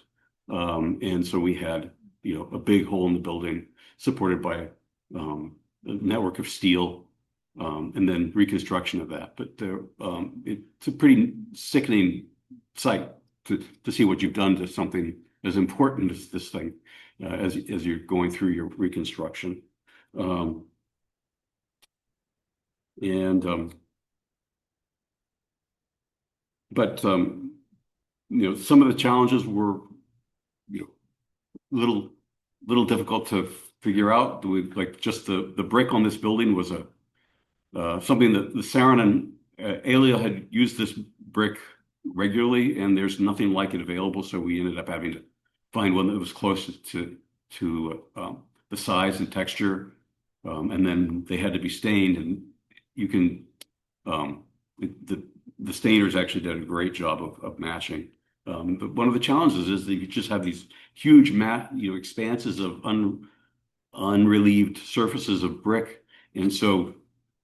Speaker 13: And so we had a big hole in the building supported by a network of steel and then reconstruction of that. But it's a pretty sickening sight to see what you've done to something as important as this thing as you're going through your reconstruction. But some of the challenges were little difficult to figure out. Like just the brick on this building was something that the Saarinen Alea had used this brick regularly, and there's nothing like it available. So we ended up having to find one that was closest to the size and texture, and then they had to be stained. And you can the stainers actually did a great job of matching. But one of the challenges is that you just have these huge expanses of unrelieved surfaces of brick, and so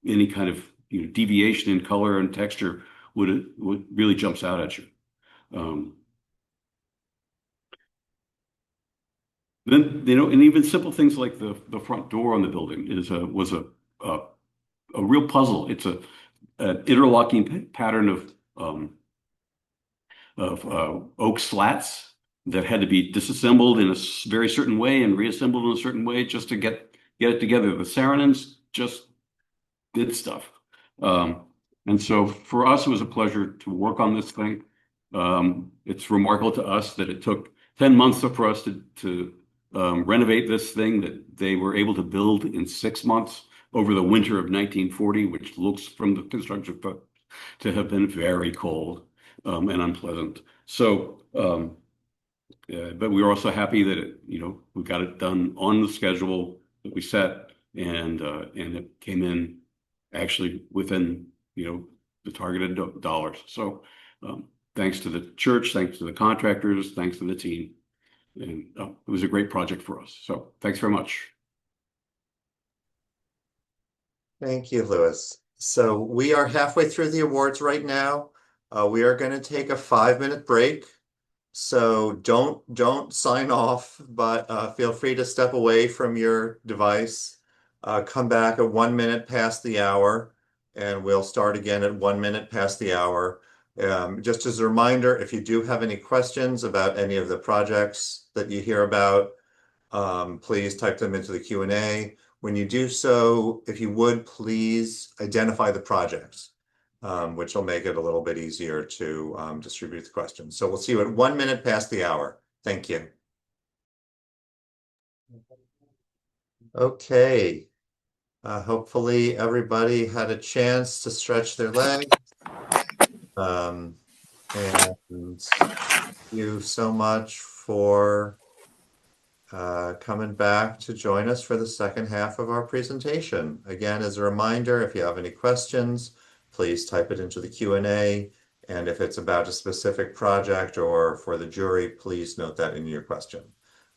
Speaker 13: any kind of deviation in color and texture would really jumps out at you. Then and even simple things like the front door on the building was a real puzzle. It's an interlocking pattern of oak slats that had to be disassembled in a very certain way and reassembled in a certain way just to get it together. The Saarinens just did stuff. And so for us, it was a pleasure to work on this thing. It's remarkable to us that it took 10 months for us to renovate this thing that they were able to build in 6 months over the winter of 1940, which looks from the construction to have been very cold and unpleasant. So, but we were also happy that we got it done on the schedule that we set, and it came in actually within the targeted dollars. So thanks to the church, thanks to the contractors, thanks to the team. And it was a great project for us. So thanks very much.
Speaker 1: Thank you, Louis. So we are halfway through the awards right now. We are going to take a 5-minute break. So don't sign off, but feel free to step away from your device. Come back at 1 minute past the hour, and we'll start again at 1 minute past the hour. Just as a reminder, if you do have any questions about any of the projects that you hear about, please type them into the Q&A. When you do so, if you would, please identify the projects, which will make it a little bit easier to distribute the questions. So we'll see you at 1 minute past the hour. Thank you. Okay. Hopefully everybody had a chance to stretch their legs. And thank you so much for coming back to join us for the second half of our presentation. Again, as a reminder, if you have any questions, please type it into the Q&A. And if it's about a specific project or for the jury, please note that in your question.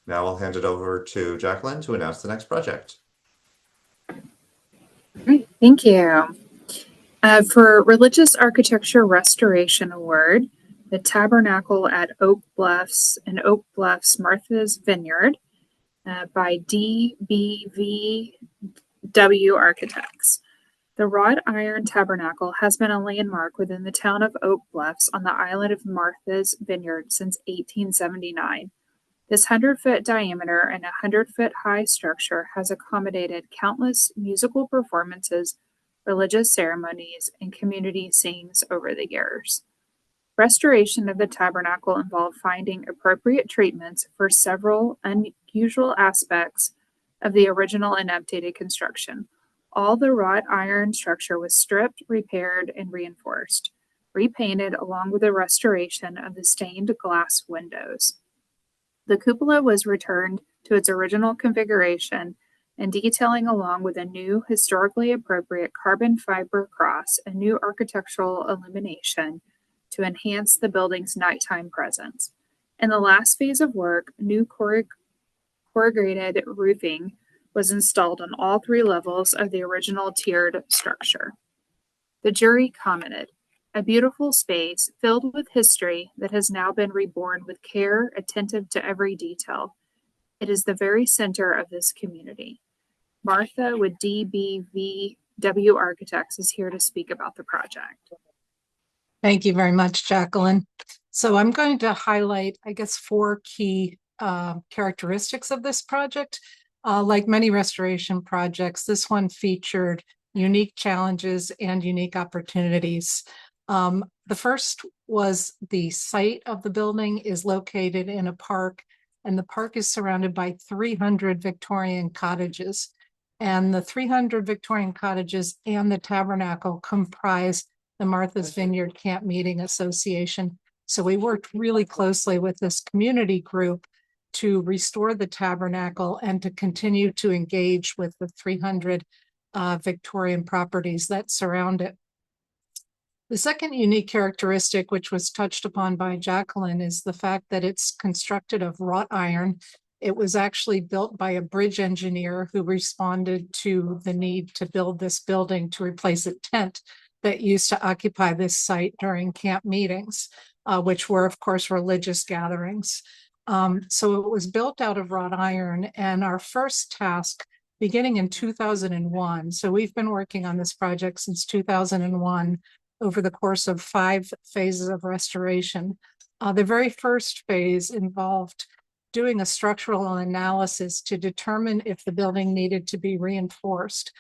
Speaker 1: Now I'll hand it over to Jacqueline to announce the next project.
Speaker 4: Great, thank you. For Religious Architecture Restoration Award, the Tabernacle at Oak Bluffs and Oak Bluffs Martha's Vineyard by DBVW Architects. The wrought iron tabernacle has been a landmark within the town of Oak Bluffs on the island of Martha's Vineyard since 1879. This 100-foot diameter and 100-foot high structure has accommodated countless musical performances, religious ceremonies, and community scenes over the years. Restoration of the tabernacle involved finding appropriate treatments for several unusual aspects of the original and updated construction. All the wrought iron structure was stripped, repaired, and reinforced, repainted along with the restoration of the stained glass windows. The cupola was returned to its original configuration and detailing along with a new historically appropriate carbon fiber cross and new architectural illumination to enhance the building's nighttime presence. In the last phase of work, new corrugated roofing was installed on all 3 levels of the original tiered structure. The jury commented, "A beautiful space filled with history that has now been reborn with care, attentive to every detail. It is the very center of this community." Martha with DBVW Architects is here to speak about the project.
Speaker 14: Thank you very much, Jacqueline. So I'm going to highlight, I guess, 4 key characteristics of this project. Like many restoration projects, this one featured unique challenges and unique opportunities. The first was the site of the building is located in a park, and the park is surrounded by 300 Victorian cottages. And the 300 Victorian cottages and the tabernacle comprise the Martha's Vineyard Camp Meeting Association. So we worked really closely with this community group to restore the tabernacle and to continue to engage with the 300 Victorian properties that surround it. The second unique characteristic, which was touched upon by Jacqueline, is the fact that it's constructed of wrought iron. It was actually built by a bridge engineer who responded to the need to build this building to replace a tent that used to occupy this site during camp meetings, which were, of course, religious gatherings. So it was built out of wrought iron, and our first task, beginning in 2001, so we've been working on this project since 2001 over the course of 5 phases of restoration. The very first phase involved doing a structural analysis to determine if the building needed to be reinforced.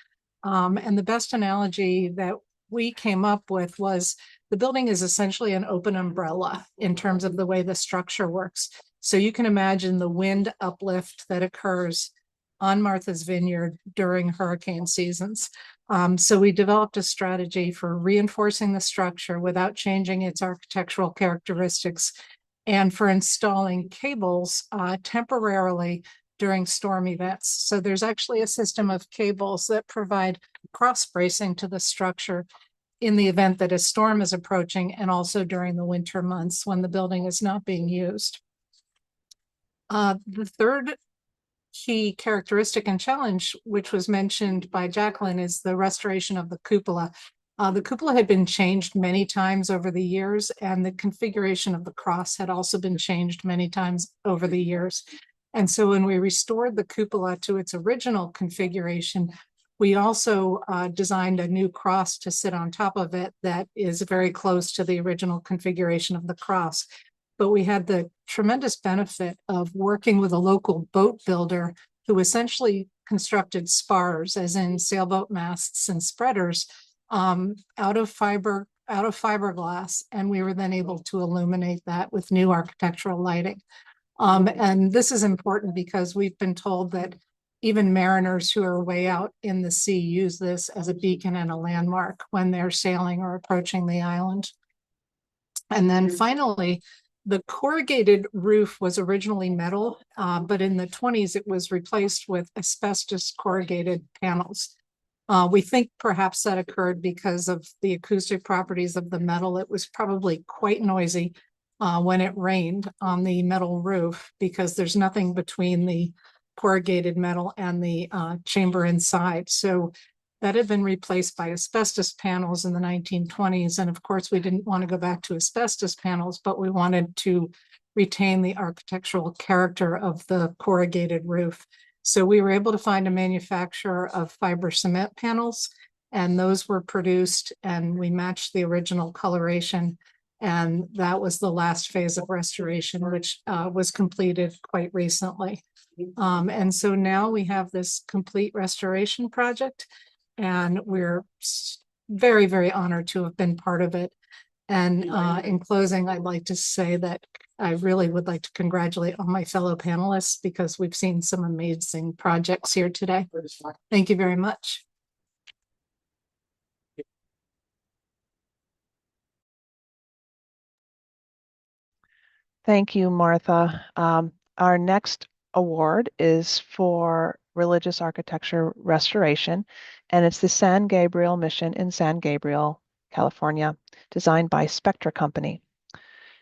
Speaker 14: And the best analogy that we came up with was the building is essentially an open umbrella in terms of the way the structure works. So you can imagine the wind uplift that occurs on Martha's Vineyard during hurricane seasons. So we developed a strategy for reinforcing the structure without changing its architectural characteristics and for installing cables temporarily during storm events. So there's actually a system of cables that provide cross bracing to the structure in the event that a storm is approaching and also during the winter months when the building is not being used. The third key characteristic and challenge, which was mentioned by Jacqueline, is the restoration of the cupola. The cupola had been changed many times over the years, and the configuration of the cross had also been changed many times over the years. And so when we restored the cupola to its original configuration, we also designed a new cross to sit on top of it that is very close to the original configuration of the cross. But we had the tremendous benefit of working with a local boat builder who essentially constructed spars, as in sailboat masts and spreaders, out of fiberglass, and we were then able to illuminate that with new architectural lighting. And this is important because we've been told that even mariners who are way out in the sea use this as a beacon and a landmark when they're sailing or approaching the island. And then finally, the corrugated roof was originally metal, but in the 20s, it was replaced with asbestos corrugated panels. We think perhaps that occurred because of the acoustic properties of the metal. It was probably quite noisy when it rained on the metal roof because there's nothing between the corrugated metal and the chamber inside. So that had been replaced by asbestos panels in the 1920s. And of course, we didn't want to go back to asbestos panels, but we wanted to retain the architectural character of the corrugated roof. So we were able to find a manufacturer of fiber cement panels, and those were produced, and we matched the original coloration. And that was the last phase of restoration, which was completed quite recently. And so now we have this complete restoration project, and we're very, very honored to have been part of it. And in closing, I'd like to say that I really would like to congratulate all my fellow panelists because we've seen some amazing projects here today. Thank you very much.
Speaker 2: Thank you, Martha. Our next award is for religious architecture restoration, and it's the San Gabriel Mission in San Gabriel, California, designed by Spectra Company.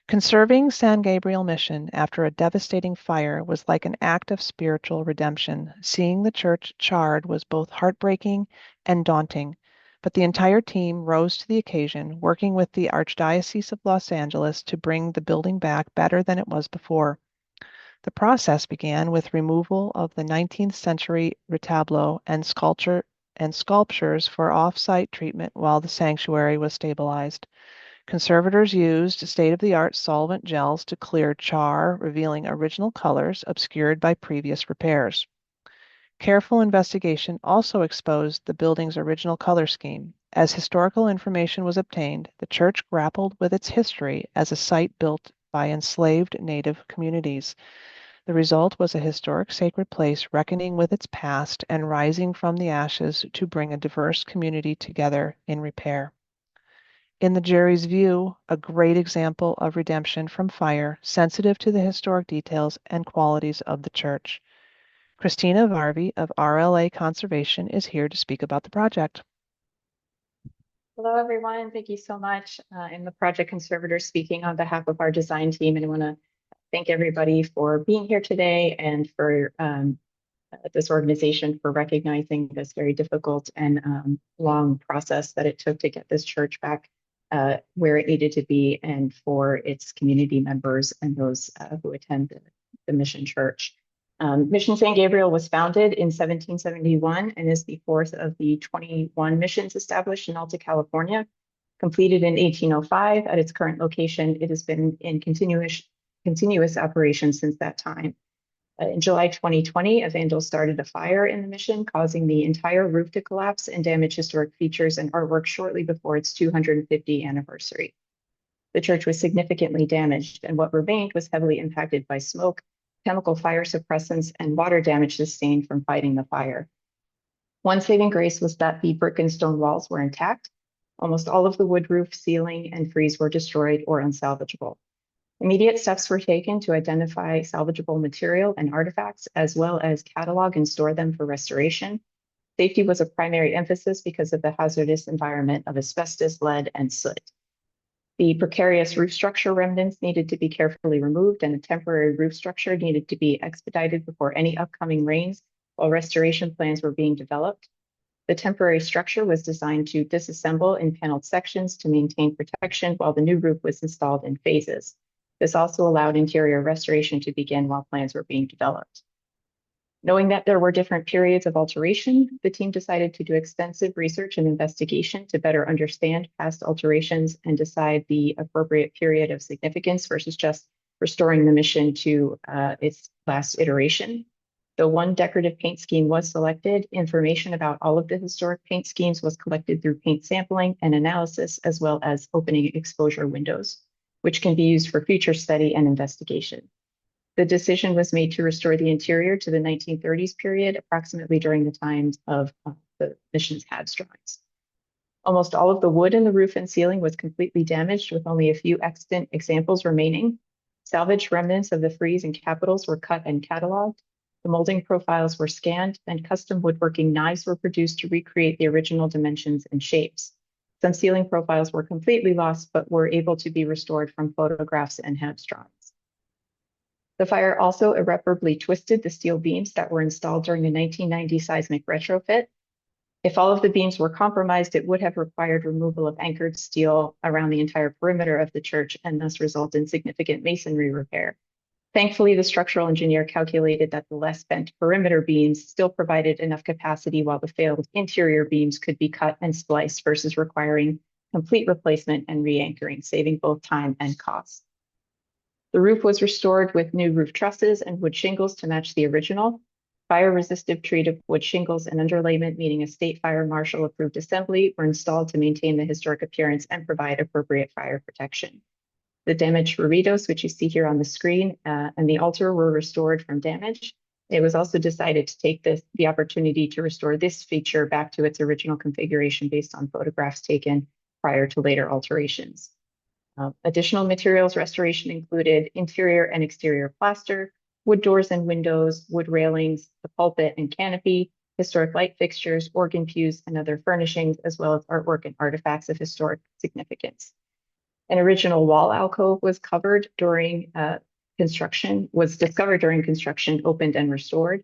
Speaker 2: Conserving San Gabriel Mission after a devastating fire was like an act of spiritual redemption. Seeing the church charred was both heartbreaking and daunting, but the entire team rose to the occasion, working with the Archdiocese of Los Angeles to bring the building back better than it was before. The process began with removal of the 19th century retablo and sculptures for off-site treatment while the sanctuary was stabilized. Conservators used state-of-the-art solvent gels to clear char, revealing original colors obscured by previous repairs. Careful investigation also exposed the building's original color scheme. As historical information was obtained, the church grappled with its history as a site built by enslaved Native communities. The result was a historic sacred place reckoning with its past and rising from the ashes to bring a diverse community together in repair. In the jury's view, a great example of redemption from fire, sensitive to the historic details and qualities of the church. Christina Varvey of RLA Conservation is here to speak about the project.
Speaker 15: Hello, everyone. Thank you so much. I'm the project conservator speaking on behalf of our design team, and I want to thank everybody for being here today and for this organization for recognizing this very difficult and long process that it took to get this church back where it needed to be, and for its community members and those who attend the Mission Church. Mission San Gabriel was founded in 1771 and is the fourth of the 21 missions established in Alta California. Completed in 1805 at its current location, it has been in continuous operation since that time. In July 2020, a vandal started a fire in the mission, causing the entire roof to collapse and damage historic features and artwork shortly before its 250th anniversary. The church was significantly damaged, and what remained was heavily impacted by smoke, chemical fire suppressants, and water damage sustained from fighting the fire. One saving grace was that the brick and stone walls were intact. Almost all of the wood roof, ceiling, and frieze were destroyed or unsalvageable. Immediate steps were taken to identify salvageable material and artifacts, as well as catalog and store them for restoration. Safety was a primary emphasis because of the hazardous environment of asbestos, lead, and soot. The precarious roof structure remnants needed to be carefully removed, and a temporary roof structure needed to be expedited before any upcoming rains while restoration plans were being developed. The temporary structure was designed to disassemble in paneled sections to maintain protection while the new roof was installed in phases. This also allowed interior restoration to begin while plans were being developed. Knowing that there were different periods of alteration, the team decided to do extensive research and investigation to better understand past alterations and decide the appropriate period of significance versus just restoring the mission to its last iteration. Though one decorative paint scheme was selected, information about all of the historic paint schemes was collected through paint sampling and analysis, as well as opening exposure windows, which can be used for future study and investigation. The decision was made to restore the interior to the 1930s period, approximately during the times of the mission's HADS drawings. Almost all of the wood in the roof and ceiling was completely damaged, with only a few extant examples remaining. Salvaged remnants of the frieze and capitals were cut and cataloged. The molding profiles were scanned, and custom woodworking knives were produced to recreate the original dimensions and shapes. Some ceiling profiles were completely lost, but were able to be restored from photographs and HADS drawings. The fire also irreparably twisted the steel beams that were installed during the 1990 seismic retrofit. If all of the beams were compromised, it would have required removal of anchored steel around the entire perimeter of the church and thus result in significant masonry repair. Thankfully, the structural engineer calculated that the less bent perimeter beams still provided enough capacity, while the failed interior beams could be cut and spliced versus requiring complete replacement and re-anchoring, saving both time and cost. The roof was restored with new roof trusses and wood shingles to match the original. Fire-resistive treated wood shingles and underlayment, meaning a state fire marshal approved assembly, were installed to maintain the historic appearance and provide appropriate fire protection. The damaged reredos, which you see here on the screen, and the altar were restored from damage. It was also decided to take the opportunity to restore this feature back to its original configuration based on photographs taken prior to later alterations. Additional materials restoration included interior and exterior plaster, wood doors and windows, wood railings, the pulpit and canopy, historic light fixtures, organ pews, and other furnishings, as well as artwork and artifacts of historic significance. An original wall alcove was discovered during construction, opened and restored.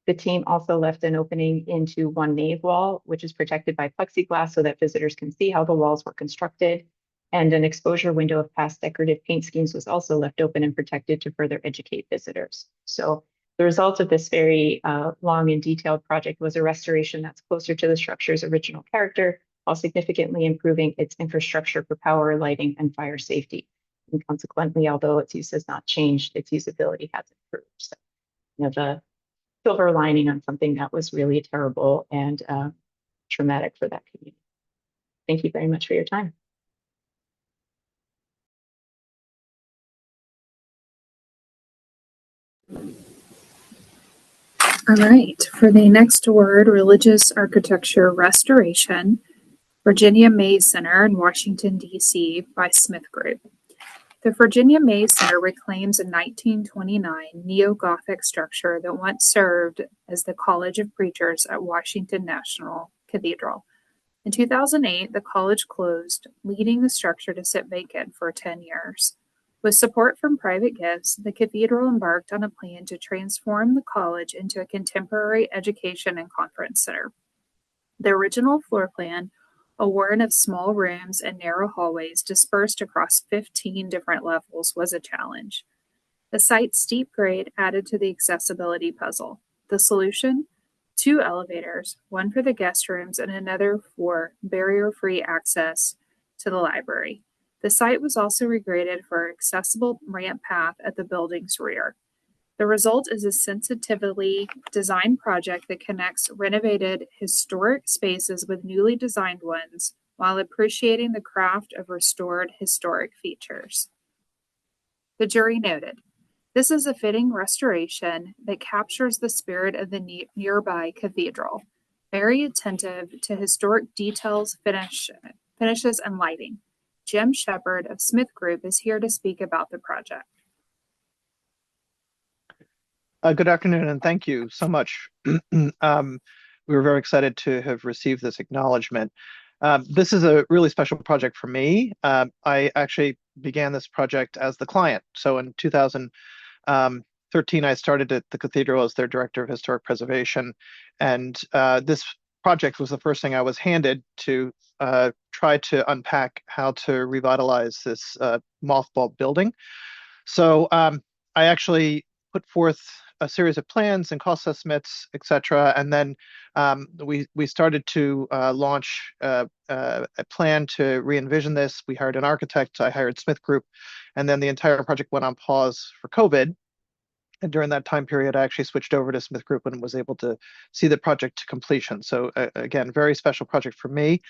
Speaker 15: The team also left an opening into one nave wall, which is protected by plexiglass so that visitors can see how the walls were constructed. And an exposure window of past decorative paint schemes was also left open and protected to further educate visitors. So the result of this very long and detailed project was a restoration that's closer to the structure's original character, while significantly improving its infrastructure for power, lighting, and fire safety. And consequently, although its use has not changed, its usability has improved. So, the silver lining on something that was really terrible and traumatic for that community. Thank you very much for your time.
Speaker 4: All right, for the next award, Religious Architecture Restoration, Virginia Mays Center in Washington, D.C. by Smith Group. The Virginia Mays Center reclaims a 1929 neo-Gothic structure that once served as the College of Preachers at Washington National Cathedral. In 2008, the college closed, leading the structure to sit vacant for 10 years. With support from private gifts, the cathedral embarked on a plan to transform the college into a contemporary education and conference center. The original floor plan, a warren of small rooms and narrow hallways dispersed across 15 different levels, was a challenge. The site's steep grade added to the accessibility puzzle. The solution? 2 elevators, one for the guest rooms and another for barrier-free access to the library. The site was also regraded for an accessible ramp path at the building's rear. The result is a sensitively designed project that connects renovated historic spaces with newly designed ones while appreciating the craft of restored historic features. The jury noted, "This is a fitting restoration that captures the spirit of the nearby cathedral, very attentive to historic details, finishes, and lighting." Jim Shepard of Smith Group is here to speak about the project.
Speaker 16: Good afternoon, and thank you so much. we were very excited to have received this acknowledgement. This is a really special project for me. I actually began this project as the client. So in 2013, I started at the cathedral as their director of historic preservation. And this project was the first thing I was handed to try to unpack how to revitalize this mothballed building. So I actually put forth a series of plans and cost estimates, et cetera. And then we started to launch a plan to re-envision this. We hired an architect. I hired Smith Group. And then the entire project went on pause for COVID. And during that time period, I actually switched over to Smith Group and was able to see the project to completion. So again, very special project for me.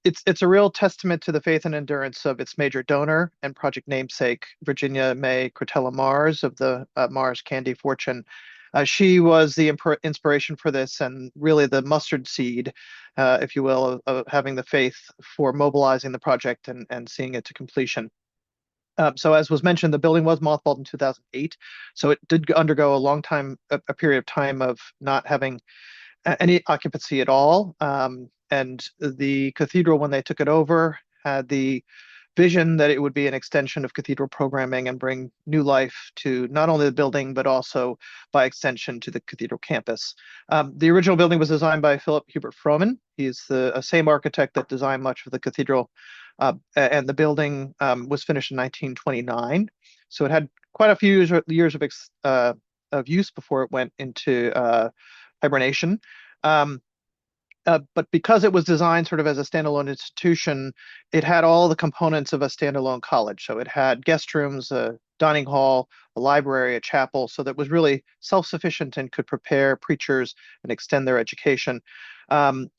Speaker 16: It's a real testament to the faith and endurance of its major donor and project namesake, Virginia May Crotella Mars of the Mars Candy Fortune. She was the inspiration for this and really the mustard seed, if you will, of having the faith for mobilizing the project and seeing it to completion. So as was mentioned, the building was mothballed in 2008. So it did undergo a long time, a period of time of not having any occupancy at all. And the cathedral, when they took it over, had the vision that it would be an extension of cathedral programming and bring new life to not only the building, but also by extension to the cathedral campus. The original building was designed by Philip Hubert Froman. He's the same architect that designed much of the cathedral. And the building was finished in 1929. So it had quite a few years of use before it went into hibernation. But because it was designed sort of as a standalone institution, it had all the components of a standalone college. So it had guest rooms, a dining hall, a library, a chapel, so that was really self-sufficient and could prepare preachers and extend their education.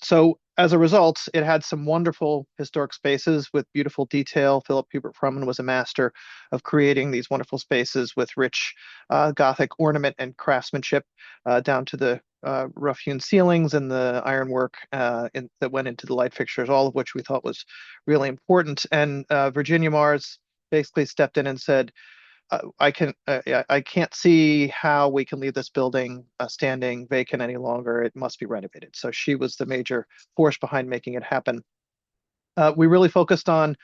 Speaker 16: So as a result, it had some wonderful historic spaces with beautiful detail. Philip Hubert Froman was a master of creating these wonderful spaces with rich Gothic ornament and craftsmanship, down to the rough-hewn ceilings and the ironwork that went into the light fixtures, all of which we thought was really important. And Virginia Mars basically stepped in and said, I can't see how we can leave this building standing vacant any longer. It must be renovated. So she was the major force behind making it happen. We really focused on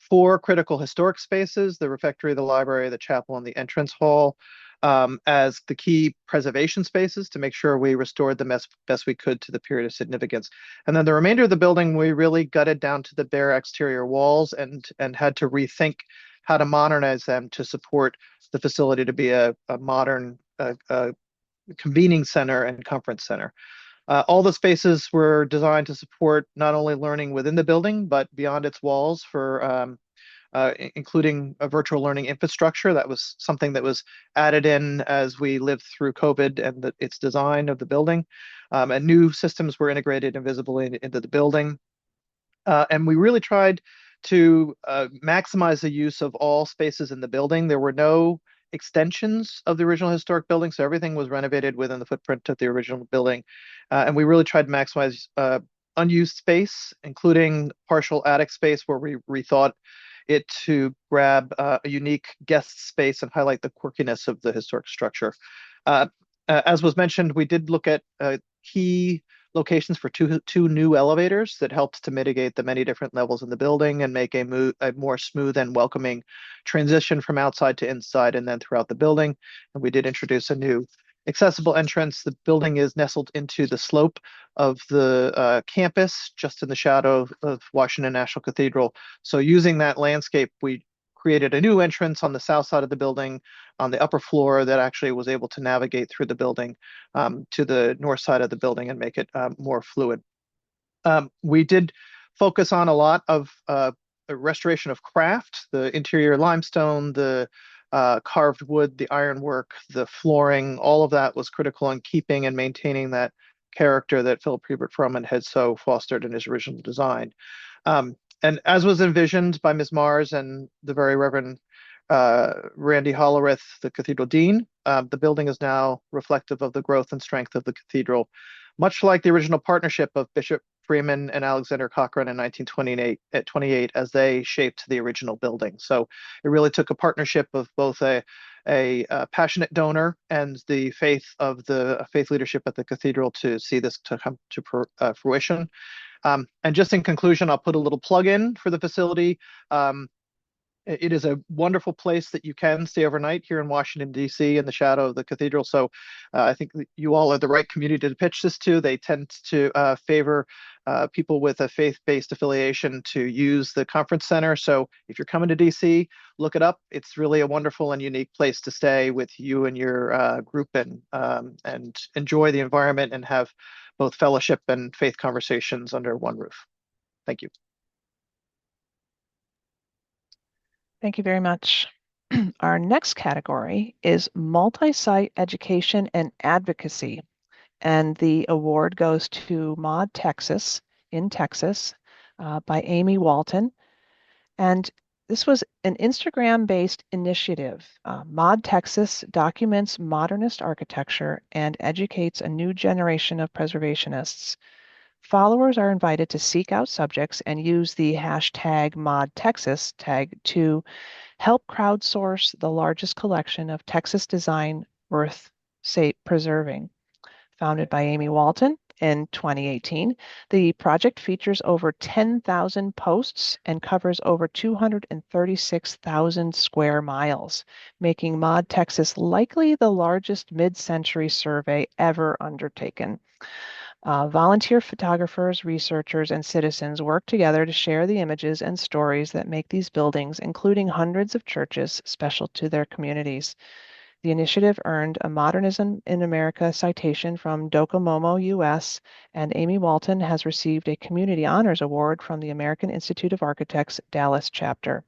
Speaker 16: 4 critical historic spaces: the refectory, the library, the chapel, and the entrance hall, as the key preservation spaces to make sure we restored them as best we could to the period of significance. And then the remainder of the building, we really gutted down to the bare exterior walls and had to rethink how to modernize them to support the facility to be a modern convening center and conference center. All the spaces were designed to support not only learning within the building, but beyond its walls for including a virtual learning infrastructure. That was something that was added in as we lived through COVID and its design of the building. And new systems were integrated and visible into the building. And we really tried to maximize the use of all spaces in the building. There were no extensions of the original historic building, so everything was renovated within the footprint of the original building. And we really tried to maximize unused space, including partial attic space where we rethought it to grab a unique guest space and highlight the quirkiness of the historic structure. As was mentioned, we did look at key locations for two new elevators that helped to mitigate the many different levels in the building and make a more smooth and welcoming transition from outside to inside and then throughout the building. And we did introduce a new accessible entrance. The building is nestled into the slope of the campus, just in the shadow of Washington National Cathedral. So using that landscape, we created a new entrance on the south side of the building on the upper floor that actually was able to navigate through the building to the north side of the building and make it more fluid. We did focus on a lot of restoration of craft, the interior limestone, the carved wood, the ironwork, the flooring. All of that was critical in keeping and maintaining that character that Philip Hubert Froman had so fostered in his original design. And as was envisioned by Ms. Mars and the very Reverend Randy Hollerith, the cathedral dean, the building is now reflective of the growth and strength of the cathedral, much like the original partnership of Bishop Freeman and Alexander Cochrane in 1928 as they shaped the original building. So it really took a partnership of both a a passionate donor and the faith leadership at the cathedral to see this to come to fruition. And just in conclusion, I'll put a little plug in for the facility. It is a wonderful place that you can stay overnight here in Washington, D.C. in the shadow of the cathedral. So I think that you all are the right community to pitch this to. They tend to favor people with a faith-based affiliation to use the conference center. So if you're coming to D.C., look it up. It's really a wonderful and unique place to stay with you and your group and enjoy the environment and have both fellowship and faith conversations under one roof. Thank you.
Speaker 2: Thank you very much. Our next category is multi-site education and advocacy. And the award goes to Mod Texas in Texas by Amy Walton. And this was an Instagram-based initiative. Mod Texas documents modernist architecture and educates a new generation of preservationists. Followers are invited to seek out subjects and use the hashtag #ModTexas tag to help crowdsource the largest collection of Texas design worth preserving. Founded by Amy Walton in 2018, the project features over 10,000 posts and covers over 236,000 square miles, making Mod Texas likely the largest mid-century survey ever undertaken. Volunteer photographers, researchers, and citizens work together to share the images and stories that make these buildings, including hundreds of churches, special to their communities. The initiative earned a Modernism in America citation from Docomomo, U.S., and Amy Walton has received a Community Honors Award from the American Institute of Architects Dallas chapter.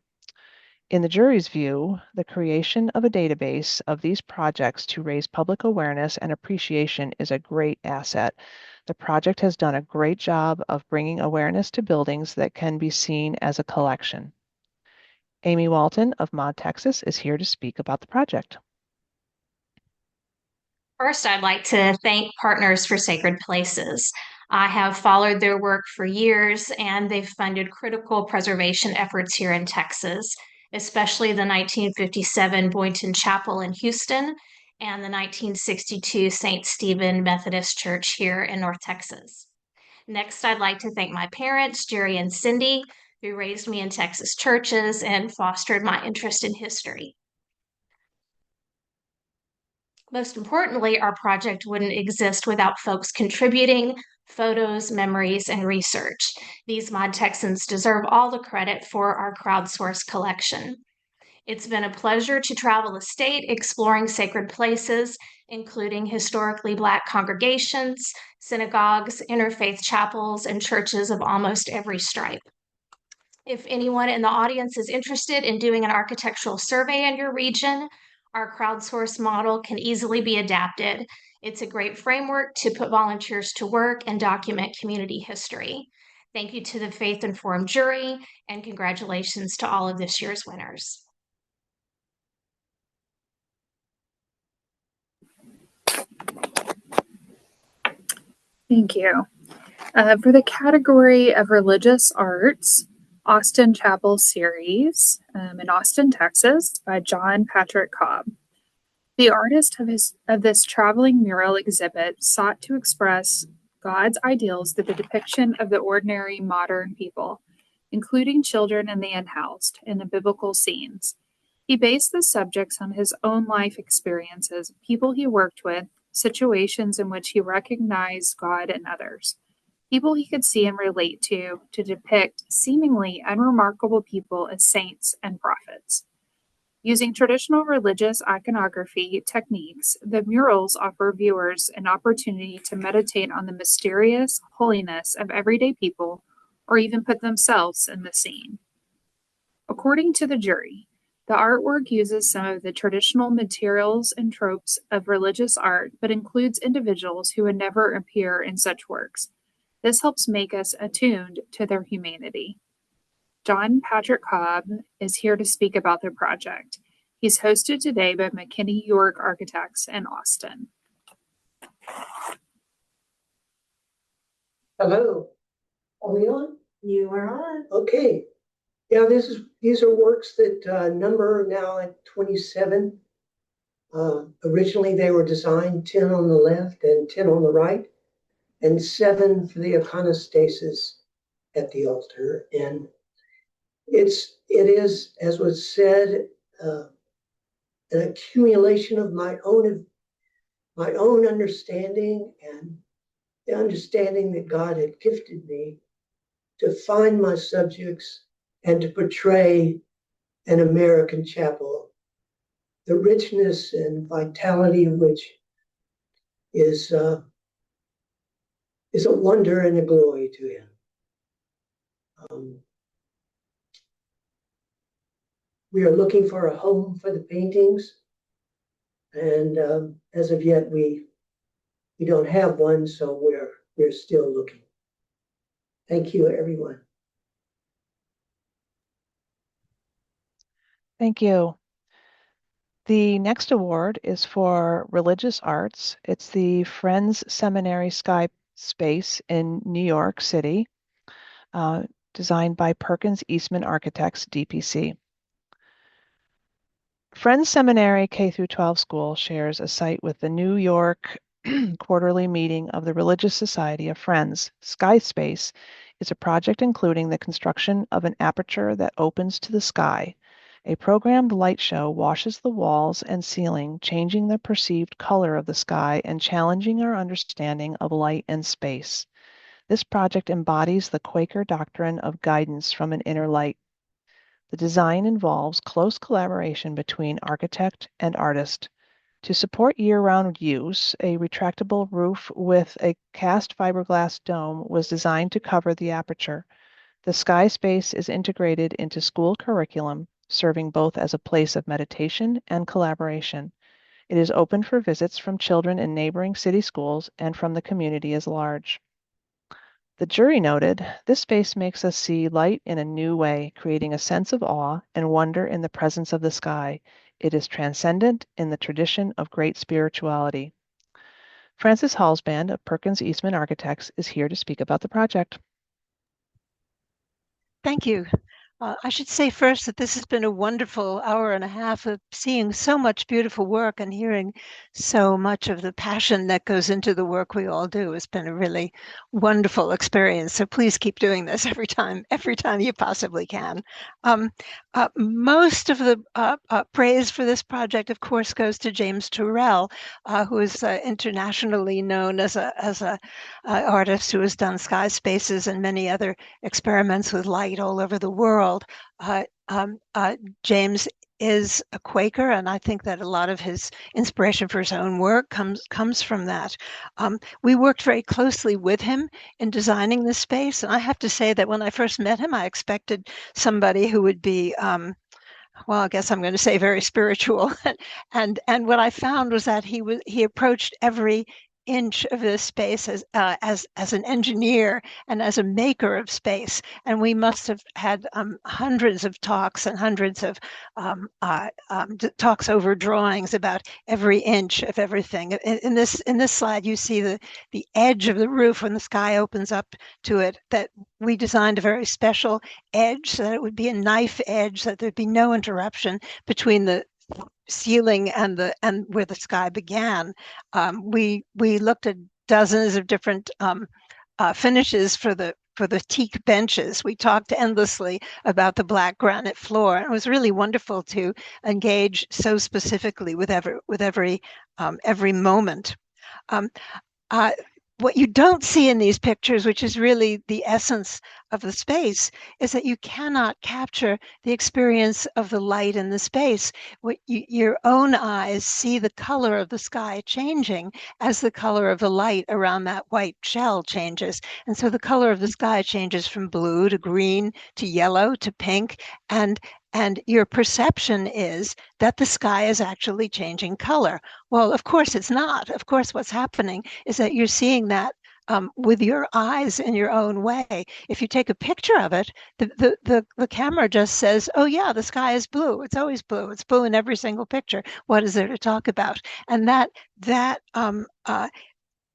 Speaker 2: In the jury's view, the creation of a database of these projects to raise public awareness and appreciation is a great asset. The project has done a great job of bringing awareness to buildings that can be seen as a collection. Amy Walton of Mod Texas is here to speak about the project.
Speaker 17: First, I'd like to thank Partners for Sacred Places. I have followed their work for years, and they've funded critical preservation efforts here in Texas, especially the 1957 Boynton Chapel in Houston and the 1962 St. Stephen Methodist Church here in North Texas. Next, I'd like to thank my parents, Jerry and Cindy, who raised me in Texas churches and fostered my interest in history. Most importantly, our project wouldn't exist without folks contributing photos, memories, and research. These Mod Texans deserve all the credit for our crowdsourced collection. It's been a pleasure to travel the state exploring sacred places, including historically Black congregations, synagogues, interfaith chapels, and churches of almost every stripe. If anyone in the audience is interested in doing an architectural survey in your region, our crowdsourced model can easily be adapted. It's a great framework to put volunteers to work and document community history. Thank you to the faith-informed jury, and congratulations to all of this year's winners.
Speaker 4: Thank you. For the category of religious arts, Austin Chapel Series in Austin, Texas by John Patrick Cobb. The artist of this traveling mural exhibit sought to express God's ideals through the depiction of the ordinary modern people, including children and the unhoused, in the biblical scenes. He based the subjects on his own life experiences, people he worked with, situations in which he recognized God in others, people he could see and relate to depict seemingly unremarkable people as saints and prophets. Using traditional religious iconography techniques, the murals offer viewers an opportunity to meditate on the mysterious holiness of everyday people or even put themselves in the scene. According to the jury, the artwork uses some of the traditional materials and tropes of religious art, but includes individuals who would never appear in such works. This helps make us attuned to their humanity. John Patrick Cobb is here to speak about the project. He's hosted today by McKinney York Architects in Austin.
Speaker 18: Hello. Are we on? You are on. Okay. Yeah, these are works that number now at 27. Originally, they were designed 10 on the left and 10 on the right, and 7 for the iconostasis at the altar. And it is, as was said, an accumulation of my own understanding and the understanding that God had gifted me to find my subjects and to portray an American chapel, the richness and vitality of which is a wonder and a glory to him. We are looking for a home for the paintings, and as of yet, we don't have one, so we're still looking. Thank you, everyone.
Speaker 2: Thank you. The next award is for religious arts. It's the Friends Seminary Sky Space in New York City, designed by Perkins Eastman Architects, DPC. Friends Seminary K-12 school shares a site with the New York quarterly meeting of the Religious Society of Friends. Sky Space is a project including the construction of an aperture that opens to the sky. A programmed light show washes the walls and ceiling, changing the perceived color of the sky and challenging our understanding of light and space. This project embodies the Quaker doctrine of guidance from an inner light. The design involves close collaboration between architect and artist. To support year-round use, a retractable roof with a cast fiberglass dome was designed to cover the aperture. The Sky Space is integrated into school curriculum, serving both as a place of meditation and collaboration. It is open for visits from children in neighboring city schools and from the community as large. The jury noted, this space makes us see light in a new way, creating a sense of awe and wonder in the presence of the sky. It is transcendent in the tradition of great spirituality. Frances Halsband of Perkins Eastman Architects is here to speak about the project.
Speaker 19: Thank you. I should say first that this has been a wonderful hour and a half of seeing so much beautiful work and hearing so much of the passion that goes into the work we all do. It's been a really wonderful experience. So please keep doing this every time you possibly can. Most of the praise for this project, of course, goes to James Turrell, who is internationally known as a artist who has done sky spaces and many other experiments with light all over the world. James is a Quaker, and I think that a lot of his inspiration for his own work comes from that. We worked very closely with him in designing this space, and I have to say that when I first met him, I expected somebody who would be well, I guess I'm going to say very spiritual, and what I found was that he approached every inch of this space as an engineer and as a maker of space. And we must have had hundreds of talks and hundreds of talks over drawings about every inch of everything. In this slide, you see the edge of the roof when the sky opens up to it, that we designed a very special edge so that it would be a knife edge, so that there'd be no interruption between the ceiling and where the sky began. We looked at dozens of different finishes for the teak benches. We talked endlessly about the black granite floor. It was really wonderful to engage so specifically with every moment. What you don't see in these pictures, which is really the essence of the space, is that you cannot capture the experience of the light in the space. Your own eyes see the color of the sky changing as the color of the light around that white shell changes. And so the color of the sky changes from blue to green to yellow to pink, and your perception is that the sky is actually changing color. Well, of course it's not. Of course, what's happening is that you're seeing that with your eyes in your own way. If you take a picture of it, the camera just says, oh yeah, the sky is blue. It's always blue. It's blue in every single picture. What is there to talk about? And that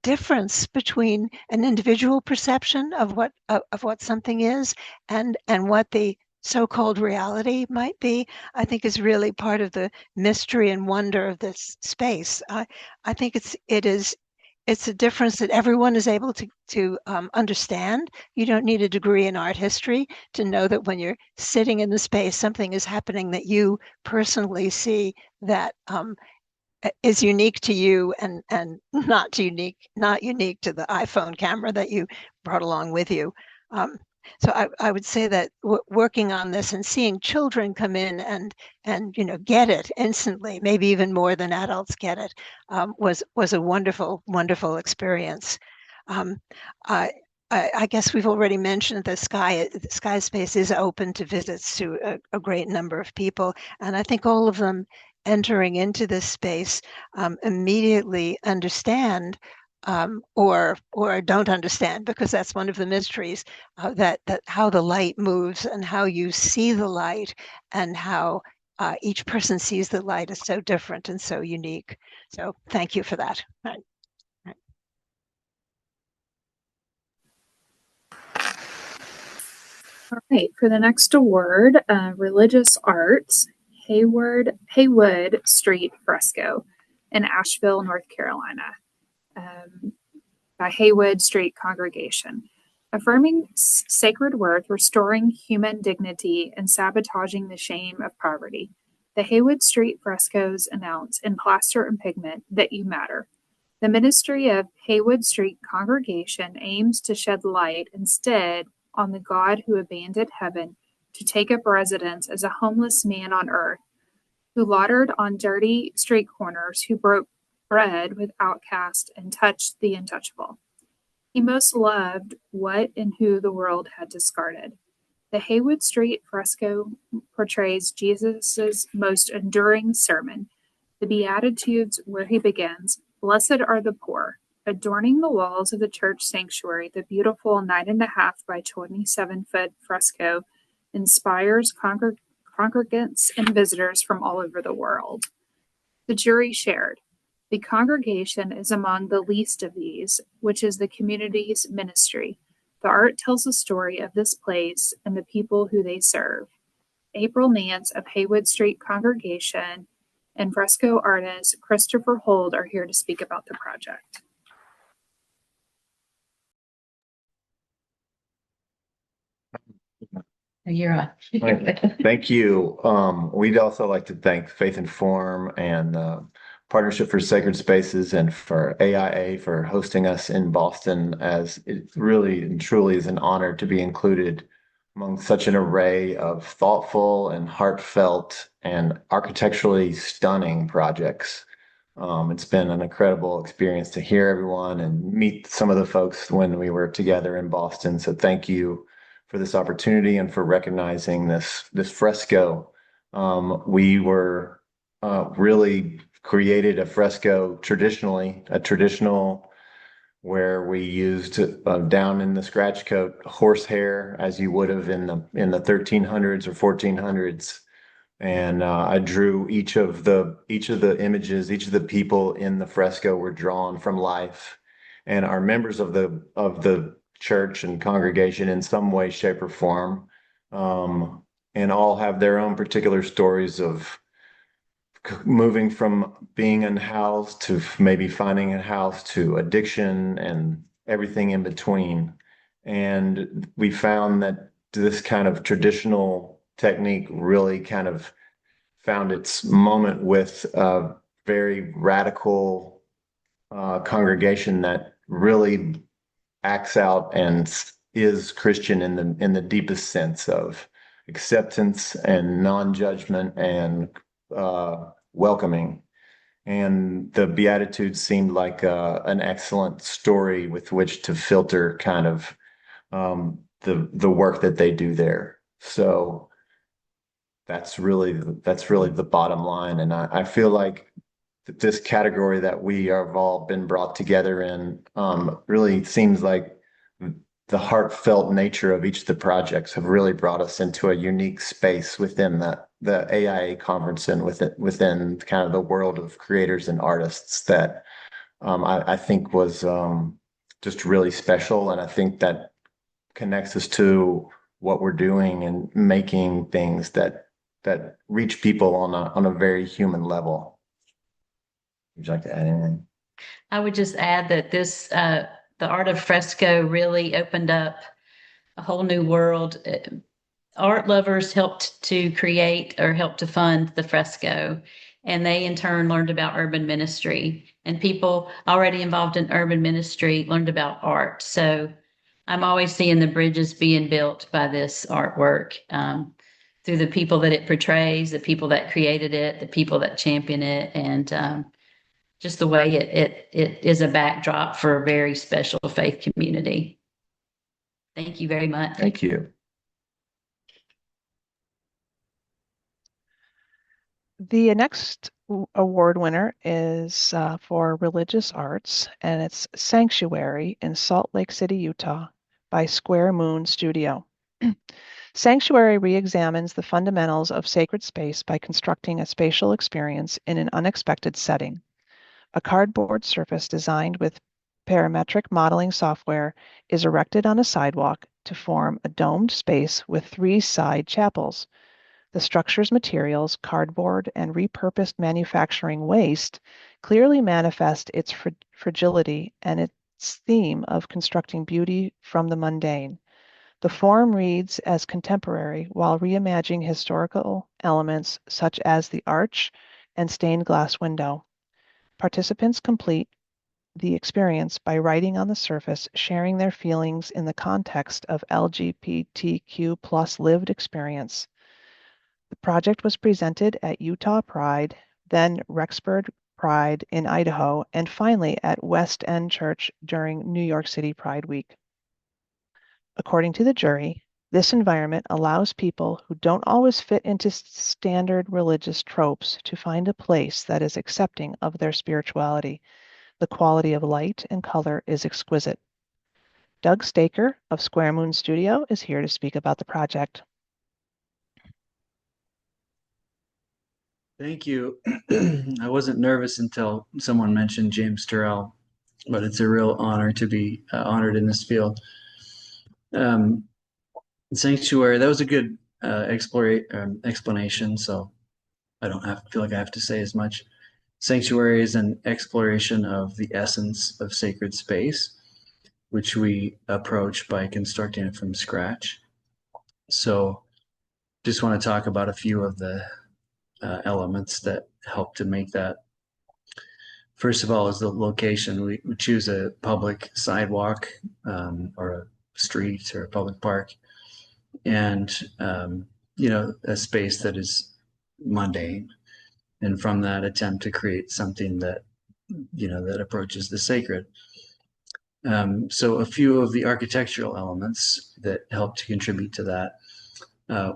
Speaker 19: difference between an individual perception of what something is and what the so-called reality might be, I think is really part of the mystery and wonder of this space. I think it's a difference that everyone is able to understand. You don't need a degree in art history to know that when you're sitting in the space, something is happening that you personally see that is unique to you and not unique to the iPhone camera that you brought along with you. So I would say that working on this and seeing children come in and get it instantly, maybe even more than adults get it, was a wonderful experience. I guess we've already mentioned the sky space is open to visits to a great number of people, and I think all of them entering into this space immediately understand or don't understand, because that's one of the mysteries, that how the light moves and how you see the light and how each person sees the light is so different and so unique. So thank you for that.
Speaker 4: All right, for the next award, religious arts, Haywood Street fresco in Asheville, North Carolina, by Haywood Street Congregation. Affirming sacred worth, restoring human dignity, and sabotaging the shame of poverty. The Haywood Street frescoes announce in plaster and pigment that you matter. The ministry of Haywood Street Congregation aims to shed light instead on the God who abandoned heaven to take up residence as a homeless man on earth, who loitered on dirty street corners, who broke bread with outcasts and touched the untouchable. He most loved what and who the world had discarded. The Haywood Street fresco portrays Jesus' most enduring sermon, the Beatitudes, where he begins, "Blessed are the poor." Adorning the walls of the church sanctuary, the beautiful 9.5 by 27-foot fresco inspires congregants and visitors from all over the world. The jury shared. The congregation is among the least of these, which is the community's ministry. The art tells the story of this place and the people who they serve. April Nance of Haywood Street Congregation and fresco artist Christopher Hold are here to speak about the project.
Speaker 15: You're on.
Speaker 20: Thank you. We'd also like to thank Faith Inform and Partnership for Sacred Spaces and for AIA for hosting us in Boston, as it really and truly is an honor to be included among such an array of thoughtful and heartfelt and architecturally stunning projects. It's been an incredible experience to hear everyone and meet some of the folks when we were together in Boston. So thank you for this opportunity and for recognizing this fresco. We were really created a fresco traditionally, a traditional where we used down in the scratch coat horsehair, as you would have in the 1300s or 1400s. And I drew each of the images, each of the people in the fresco were drawn from life, and are members of the church and congregation in some way, shape, or form, and all have their own particular stories of moving from being unhoused to maybe finding a house to addiction and everything in between. And we found that this kind of traditional technique really kind of found its moment with a very radical congregation that really acts out and is Christian in the deepest sense of acceptance and non-judgment and welcoming. And the Beatitudes seemed like an excellent story with which to filter kind of the work that they do there. So that's really the bottom line. And I feel like this category that we have all been brought together in really seems like the heartfelt nature of each of the projects have really brought us into a unique space within the AIA conference and within kind of the world of creators and artists that I think was just really special. And I think that connects us to what we're doing and making things that reach people on a very human level. Would you like to add anything?
Speaker 21: I would just add that the art of fresco really opened up a whole new world. Art lovers helped to create or helped to fund the fresco, and they in turn learned about urban ministry. And people already involved in urban ministry learned about art. So I'm always seeing the bridges being built by this artwork through the people that it portrays, the people that created it, the people that champion it, and just the way it is a backdrop for a very special faith community. Thank you very much.
Speaker 20: Thank you.
Speaker 2: The next award winner is for religious arts, and it's Sanctuary in Salt Lake City, Utah by Square Moon Studio. Sanctuary re-examines the fundamentals of sacred space by constructing a spatial experience in an unexpected setting. A cardboard surface designed with parametric modeling software is erected on a sidewalk to form a domed space with 3 side chapels. The structure's materials, cardboard, and repurposed manufacturing waste clearly manifest its fragility and its theme of constructing beauty from the mundane. The form reads as contemporary while reimagining historical elements such as the arch and stained glass window. Participants complete the experience by writing on the surface, sharing their feelings in the context of LGBTQ plus lived experience. The project was presented at Utah Pride, then Rexburg Pride in Idaho, and finally at West End Church during New York City Pride Week. According to the jury, this environment allows people who don't always fit into standard religious tropes to find a place that is accepting of their spirituality. The quality of light and color is exquisite. Doug Staker of Square Moon Studio is here to speak about the project.
Speaker 22: Thank you. I wasn't nervous until someone mentioned James Turrell, but it's a real honor to be honored in this field. Sanctuary, that was a good explanation, so I don't feel like I have to say as much. Sanctuary is an exploration of the essence of sacred space, which we approach by constructing it from scratch. So just want to talk about a few of the elements that help to make that. First of all is the location. We choose a public sidewalk or a street or a public park, and a space that is mundane, and from that attempt to create something that that approaches the sacred. So a few of the architectural elements that help to contribute to that.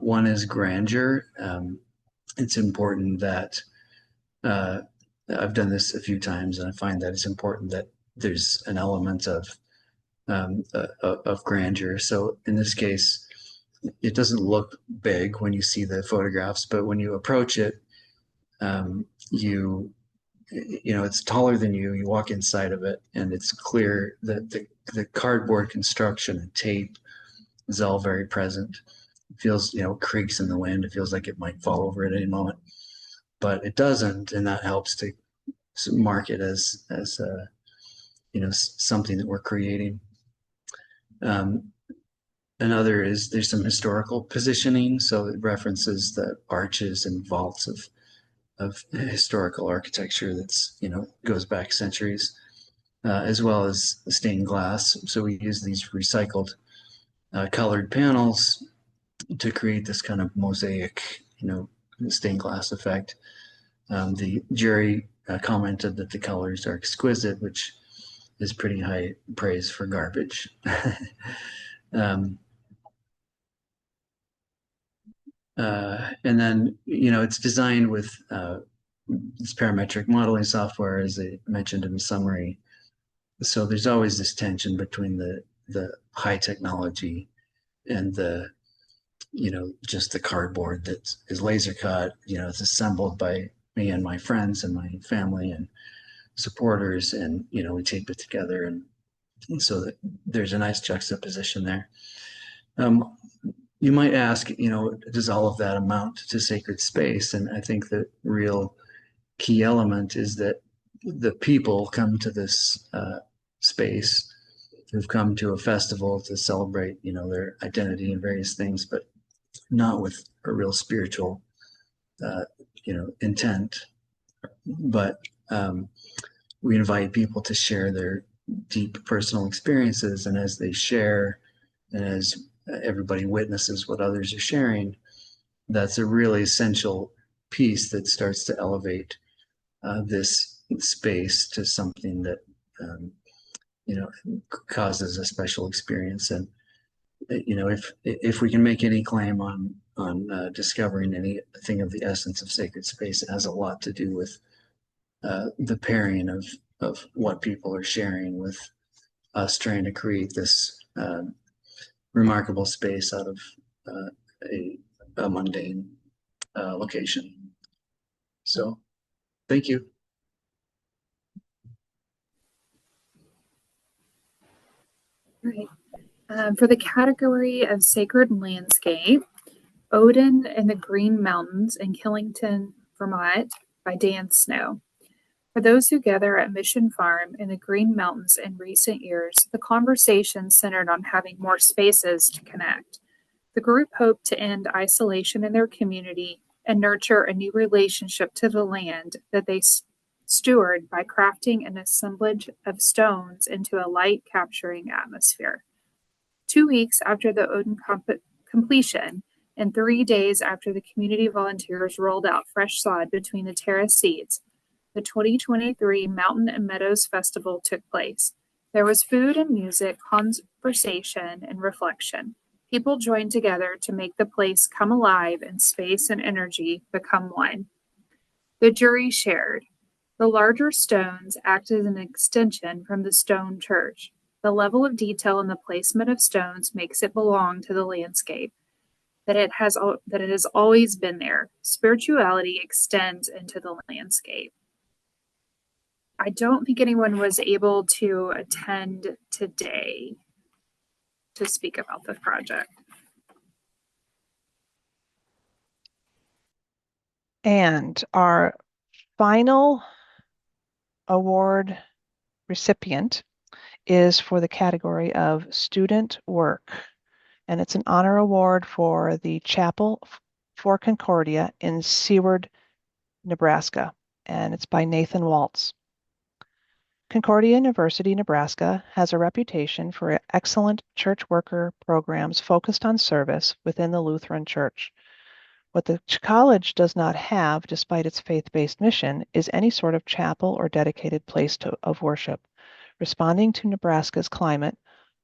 Speaker 22: One is grandeur. It's important that I've done this a few times, and I find that it's important that there's an element of grandeur. So in this case, it doesn't look big when you see the photographs, but when you approach it, it's taller than you. You walk inside of it, and it's clear that the cardboard construction and tape is all very present. It feels, creaks in the wind. It feels like it might fall over at any moment, but it doesn't, and that helps to mark it as something that we're creating. Another is there's some historical positioning, so it references the arches and vaults of historical architecture that's goes back centuries, as well as stained glass. So we use these recycled colored panels to create this kind of mosaic, stained glass effect. The jury commented that the colors are exquisite, which is pretty high praise for garbage. And then, it's designed with this parametric modeling software, as I mentioned in the summary. So there's always this tension between the high technology and the, just the cardboard that is laser cut. It's assembled by me and my friends and my family and supporters, and we tape it together, and so that there's a nice juxtaposition there. you might ask, does all of that amount to sacred space? And I think the real key element is that the people come to this space who've come to a festival to celebrate, their identity and various things, but not with a real spiritual, intent. But we invite people to share their deep personal experiences, and as they share, and as everybody witnesses what others are sharing, that's a really essential piece that starts to elevate this space to something that causes a special experience. And if we can make any claim on discovering anything of the essence of sacred space, it has a lot to do with the pairing of what people are sharing with us trying to create this remarkable space out of a mundane location. So, thank you.
Speaker 4: Right. For the category of sacred landscape, Odin and the Green Mountains in Killington, Vermont by Dan Snow. For those who gather at Mission Farm in the Green Mountains in recent years, the conversation centered on having more spaces to connect. The group hoped to end isolation in their community and nurture a new relationship to the land that they steward by crafting an assemblage of stones into a light-capturing atmosphere. 2 weeks after the Odin completion, and 3 days after the community volunteers rolled out fresh sod between the terrace seats, the 2023 Mountain and Meadows Festival took place. There was food and music, conversation, and reflection. People joined together to make the place come alive and space and energy become one. The jury shared. The larger stones act as an extension from the stone church. The level of detail in the placement of stones makes it belong to the landscape, that it has always been there. Spirituality extends into the landscape. I don't think anyone was able to attend today to speak about the project.
Speaker 2: And our final award recipient is for the category of student work. And it's an honor award for the Chapel for Concordia in Seward, Nebraska. And it's by Nathan Waltz. Concordia University, Nebraska has a reputation for excellent church worker programs focused on service within the Lutheran Church. What the college does not have, despite its faith-based mission, is any sort of chapel or dedicated place of worship. Responding to Nebraska's climate,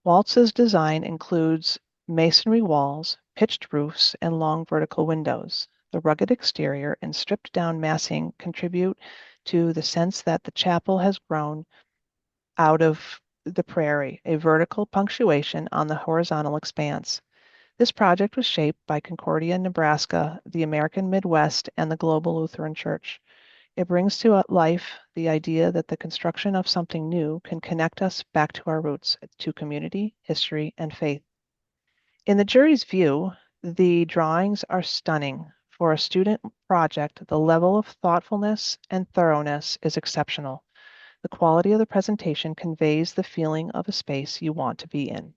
Speaker 2: Waltz's design includes masonry walls, pitched roofs, and long vertical windows. The rugged exterior and stripped-down massing contribute to the sense that the chapel has grown out of the prairie, a vertical punctuation on the horizontal expanse. This project was shaped by Concordia, Nebraska, the American Midwest, and the Global Lutheran Church. It brings to life the idea that the construction of something new can connect us back to our roots, to community, history, and faith. In the jury's view, the drawings are stunning. For a student project, the level of thoughtfulness and thoroughness is exceptional. The quality of the presentation conveys the feeling of a space you want to be in.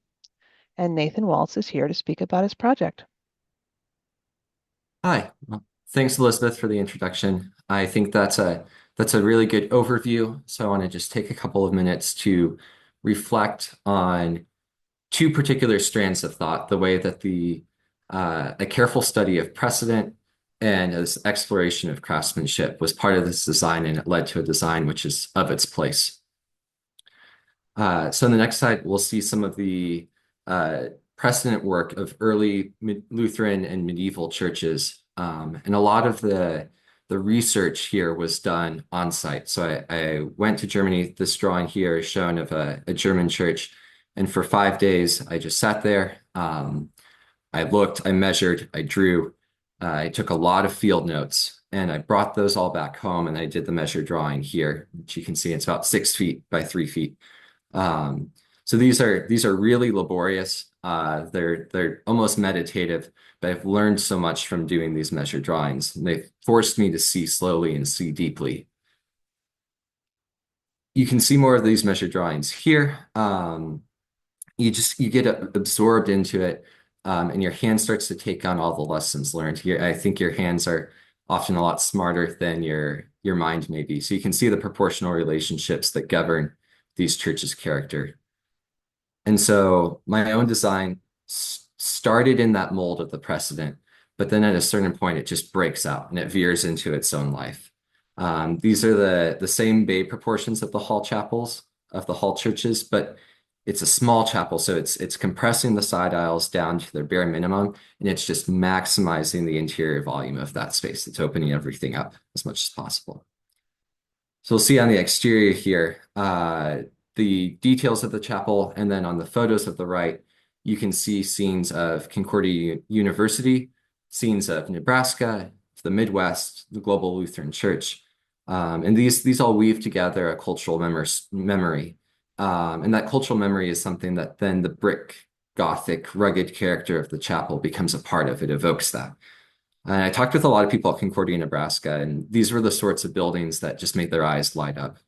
Speaker 2: And Nathan Waltz is here to speak about his project.
Speaker 3: Hi. Well, thanks, Elizabeth, for the introduction. I think that's a really good overview. So I want to just take a couple of minutes to reflect on two particular strands of thought, the way that a careful study of precedent and this exploration of craftsmanship was part of this design, and it led to a design which is of its place. So on the next slide, we'll see some of the precedent work of early Lutheran and medieval churches. And a lot of the research here was done on site. So I went to Germany. This drawing here is shown of a German church. And for 5 days, I just sat there. I looked, I measured, I drew. I took a lot of field notes, and I brought those all back home, and I did the measure drawing here, which you can see it's about 6 feet by 3 feet. So these are really laborious. They're almost meditative, but I've learned so much from doing these measured drawings. And they've forced me to see slowly and see deeply. You can see more of these measured drawings here. You get absorbed into it, and your hand starts to take on all the lessons learned. Here, I think your hands are often a lot smarter than your mind may be. So you can see the proportional relationships that govern these churches' character. And so my own design started in that mold of the precedent, but then at a certain point it just breaks out and it veers into its own life. These are the same bay proportions of the hall chapels, of the hall churches, but it's a small chapel, so it's compressing the side aisles down to their bare minimum, and it's just maximizing the interior volume of that space. It's opening everything up as much as possible. So we'll see on the exterior here, the details of the chapel, and then on the photos of the right, you can see scenes of Concordia University, scenes of Nebraska, the Midwest, the Global Lutheran Church. And these all weave together a cultural memory. And that cultural memory is something that then the brick, Gothic, rugged character of the chapel becomes a part of. It evokes that. And I talked with a lot of people at Concordia, Nebraska, and these were the sorts of buildings that just made their eyes light up.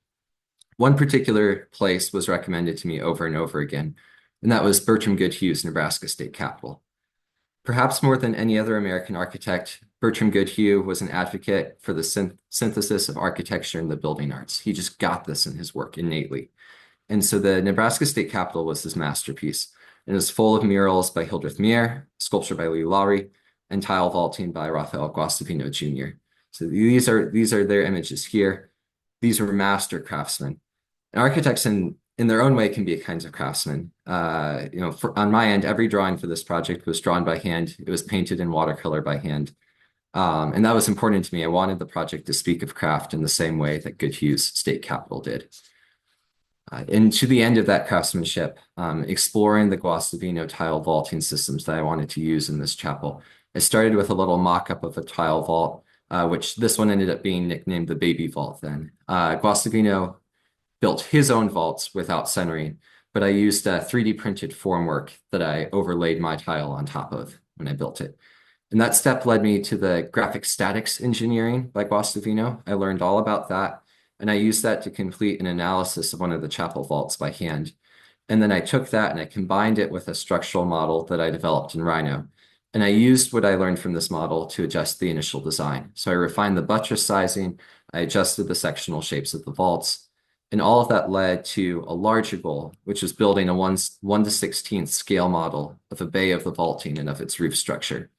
Speaker 3: One particular place was recommended to me over and over again, and that was Bertram Goodhue's Nebraska State Capitol. Perhaps more than any other American architect, Bertram Goodhue was an advocate for the synthesis of architecture and the building arts. He just got this in his work innately. And so the Nebraska State Capitol was his masterpiece. It was full of murals by Hildreth Mier, sculpture by Lee Lowry, and tile vaulting by Raphael Guastavino Jr. So these are their images here. These were master craftsmen. And architects in their own way can be kinds of craftsmen. On my end, every drawing for this project was drawn by hand. It was painted in watercolor by hand. And that was important to me. I wanted the project to speak of craft in the same way that Goodhue's State Capitol did. And to the end of that craftsmanship, exploring the Guastavino tile vaulting systems that I wanted to use in this chapel. I started with a little mock-up of a tile vault, which this one ended up being nicknamed the baby vault then. Guastavino built his own vaults without centering, but I used 3D printed formwork that I overlaid my tile on top of when I built it. And that step led me to the graphic statics engineering by Guastavino. I learned all about that, and I used that to complete an analysis of one of the chapel vaults by hand. And then I took that and I combined it with a structural model that I developed in Rhino. And I used what I learned from this model to adjust the initial design. So I refined the buttress sizing, I adjusted the sectional shapes of the vaults, and all of that led to a larger goal, which was building a 1/16 scale model of a bay of the vaulting and of its roof structure.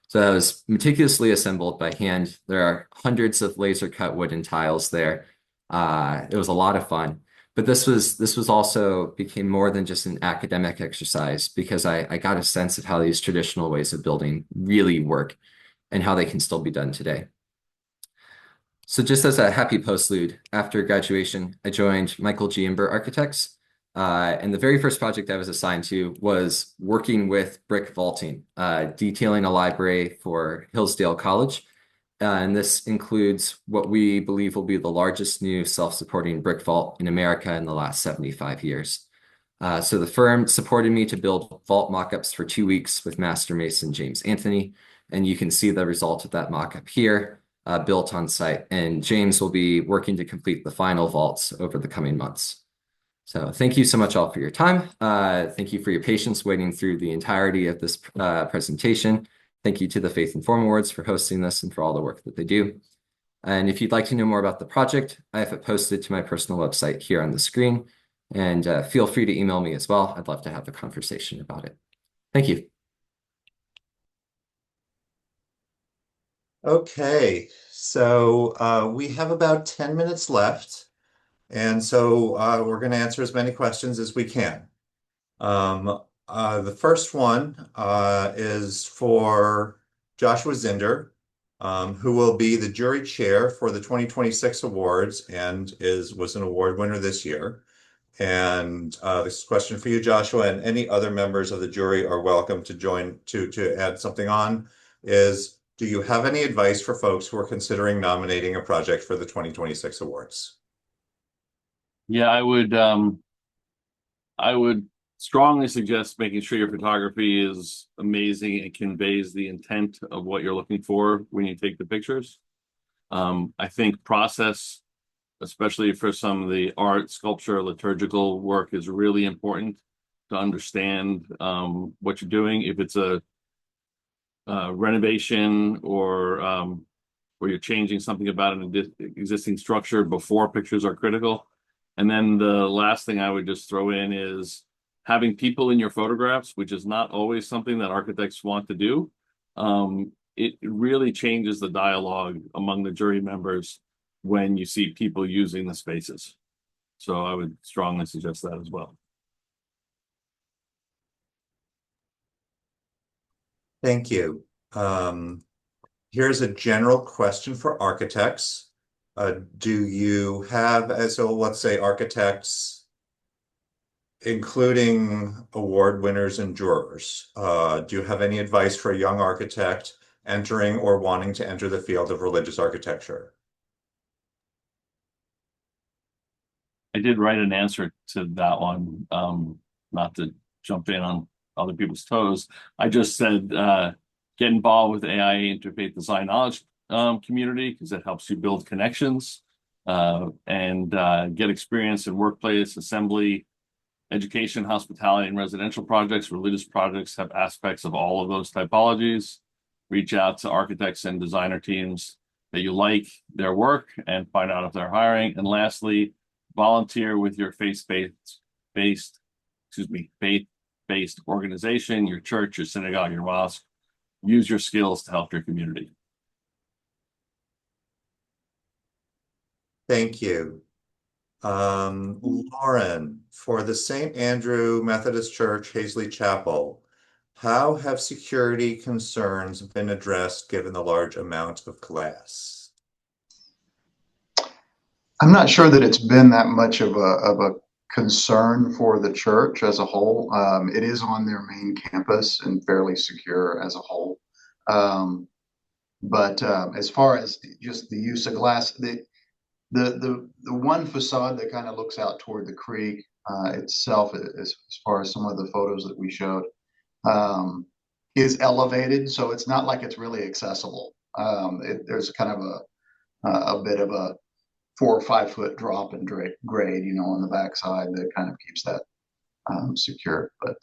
Speaker 3: So that was meticulously assembled by hand. There are hundreds of laser cut wooden tiles there. It was a lot of fun. But this was also became more than just an academic exercise because I got a sense of how these traditional ways of building really work and how they can still be done today. So just as a happy postlude, after graduation, I joined Michael G. Imber Architects. And the very first project I was assigned to was working with brick vaulting, detailing a library for Hillsdale College. And this includes what we believe will be the largest new self-supporting brick vault in America in the last 75 years. So the firm supported me to build vault mock-ups for 2 weeks with master mason James Anthony. And you can see the result of that mock-up here, built on site. And James will be working to complete the final vaults over the coming months. So thank you so much all for your time. Thank you for your patience waiting through the entirety of this presentation. Thank you to the Faith and Form Awards for hosting this and for all the work that they do. And if you'd like to know more about the project, I have it posted to my personal website here on the screen. And feel free to email me as well. I'd love to have a conversation about it. Thank you.
Speaker 1: Okay, so we have about 10 minutes left. And so we're going to answer as many questions as we can. The first one is for Joshua Zinder, who will be the jury chair for the 2026 awards and was an award winner this year. And this is a question for you, Joshua, and any other members of the jury are welcome to join to add something on. Do you have any advice for folks who are considering nominating a project for the 2026 awards?
Speaker 7: Yeah, I would strongly suggest making sure your photography is amazing and conveys the intent of what you're looking for when you take the pictures. I think process, especially for some of the art, sculpture, liturgical work, is really important to understand what you're doing. If it's a renovation or where you're changing something about an existing structure before pictures are critical. And then the last thing I would just throw in is having people in your photographs, which is not always something that architects want to do. It really changes the dialogue among the jury members when you see people using the spaces. So I would strongly suggest that as well.
Speaker 1: Thank you. Here's a general question for architects. Do you have, so let's say architects, including award winners and jurors, do you have any advice for a young architect entering or wanting to enter the field of religious architecture?
Speaker 7: I did write an answer to that one, not to jump in on other people's toes. I just said get involved with AI interfaith design knowledge community because it helps you build connections and get experience in workplace, assembly, education, hospitality, and residential projects. Religious projects have aspects of all of those typologies. Reach out to architects and designer teams that you like their work and find out if they're hiring. And lastly, volunteer with your faith-based organization, your church, your synagogue, your mosque. Use your skills to help your community.
Speaker 1: Thank you. Lauren, for the St. Andrew Methodist Church, Hazley Chapel, how have security concerns been addressed given the large amount of glass?
Speaker 5: I'm not sure that it's been that much of a concern for the church as a whole. It is on their main campus and fairly secure as a whole. But as far as just the use of glass, the one facade that kind of looks out toward the creek itself, as far as some of the photos that we showed, is elevated, so it's not like it's really accessible. There's kind of a bit of a 4 or 5 foot drop in grade, on the backside that kind of keeps that secure. But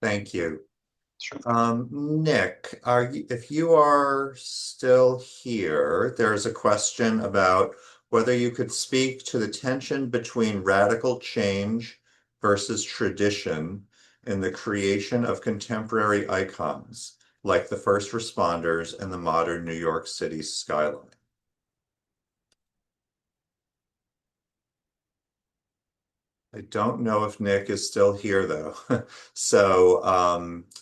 Speaker 1: thank you. Sure. Nick, if you are still here, there's a question about whether you could speak to the tension between radical change versus tradition in the creation of contemporary icons, like the first responders and the modern New York City skyline. I don't know if Nick is still here though. So,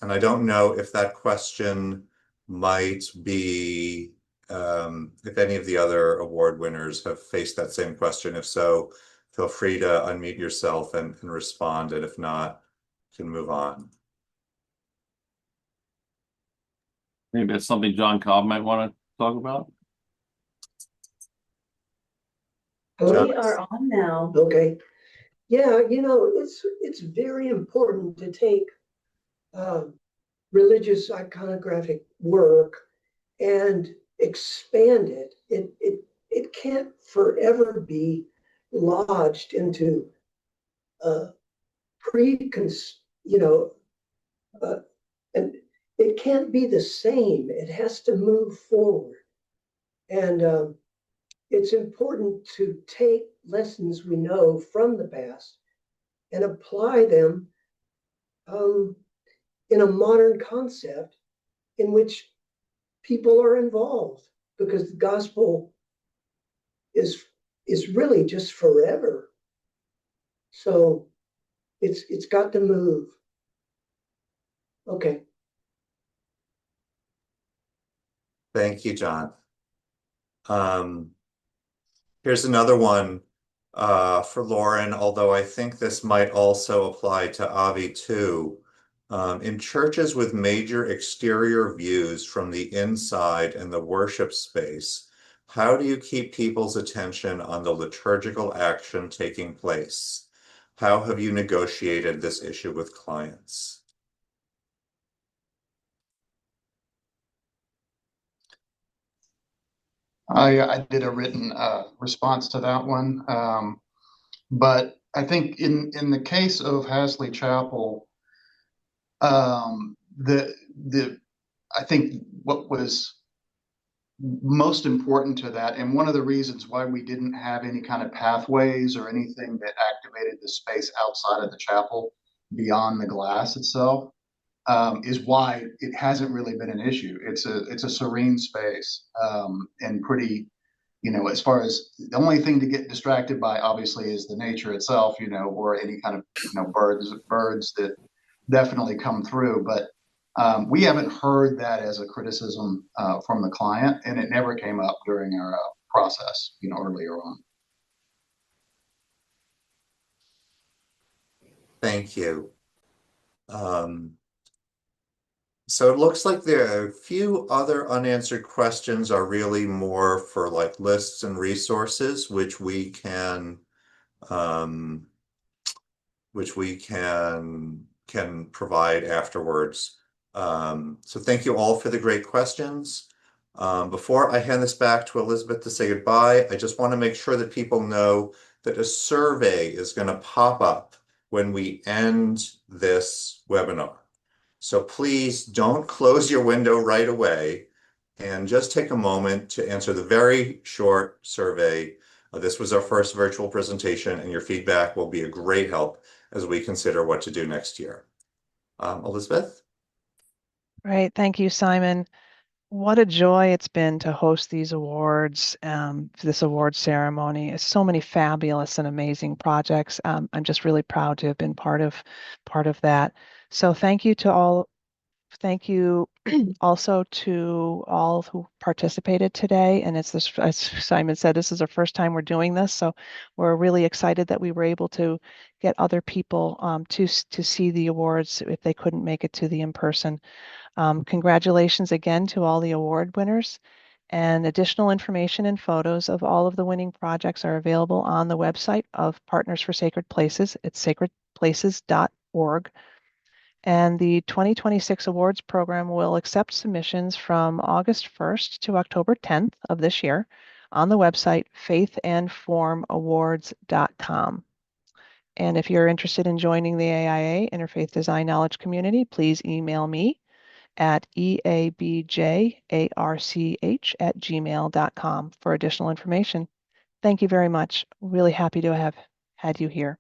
Speaker 1: and I don't know if that question might be, if any of the other award winners have faced that same question. If so, feel free to unmute yourself and respond. And if not, you can move on.
Speaker 7: Maybe that's something John Cobb might want to talk about.
Speaker 18: We are on now. Okay. Yeah, it's very important to take religious iconographic work and expand it. It can't forever be lodged into and it can't be the same. It has to move forward. And it's important to take lessons we know from the past and apply them in a modern concept in which people are involved, because the gospel is really just forever. So it's got to move. Okay.
Speaker 1: Thank you, John. Here's another one for Lauren, although I think this might also apply to Avi too. In churches with major exterior views from the inside and the worship space, How do you keep people's attention on the liturgical action taking place? How have you negotiated this issue with clients?
Speaker 5: I did a written response to that one. But I think in the case of Hasley Chapel, the I think what was most important to that, and one of the reasons why we didn't have any kind of pathways or anything that activated the space outside of the chapel beyond the glass itself, is why it hasn't really been an issue. It's a serene space, and pretty, as far as the only thing to get distracted by, obviously, is the nature itself, or any kind of, birds that definitely come through. But we haven't heard that as a criticism from the client, and it never came up during our process, earlier on.
Speaker 1: Thank you. So it looks like there are a few other unanswered questions are really more for like lists and resources, which we can provide afterwards. So thank you all for the great questions. Before I hand this back to Elizabeth to say goodbye, I just want to make sure that people know that a survey is going to pop up when we end this webinar. So please don't close your window right away and just take a moment to answer the very short survey. This was our first virtual presentation, and your feedback will be a great help as we consider what to do next year. Elizabeth?
Speaker 2: Right. Thank you, Simon. What a joy it's been to host these awards, this award ceremony. It's so many fabulous and amazing projects. I'm just really proud to have been part of that. So thank you to all. Thank you also to all who participated today. And it's this, as Simon said, this is our first time we're doing this. So we're really excited that we were able to get other people to see the awards if they couldn't make it to the in-person. Congratulations again to all the award winners. And additional information and photos of all of the winning projects are available on the website of Partners for Sacred Places. It's sacredplaces.org. And the 2026 awards program will accept submissions from August 1st to October 10th of this year on the website faithandformawards.com. And if you're interested in joining the AIA Interfaith Design Knowledge Community, please email me at eabjarch@gmail.com for additional information. Thank you very much. Really happy to have had you here.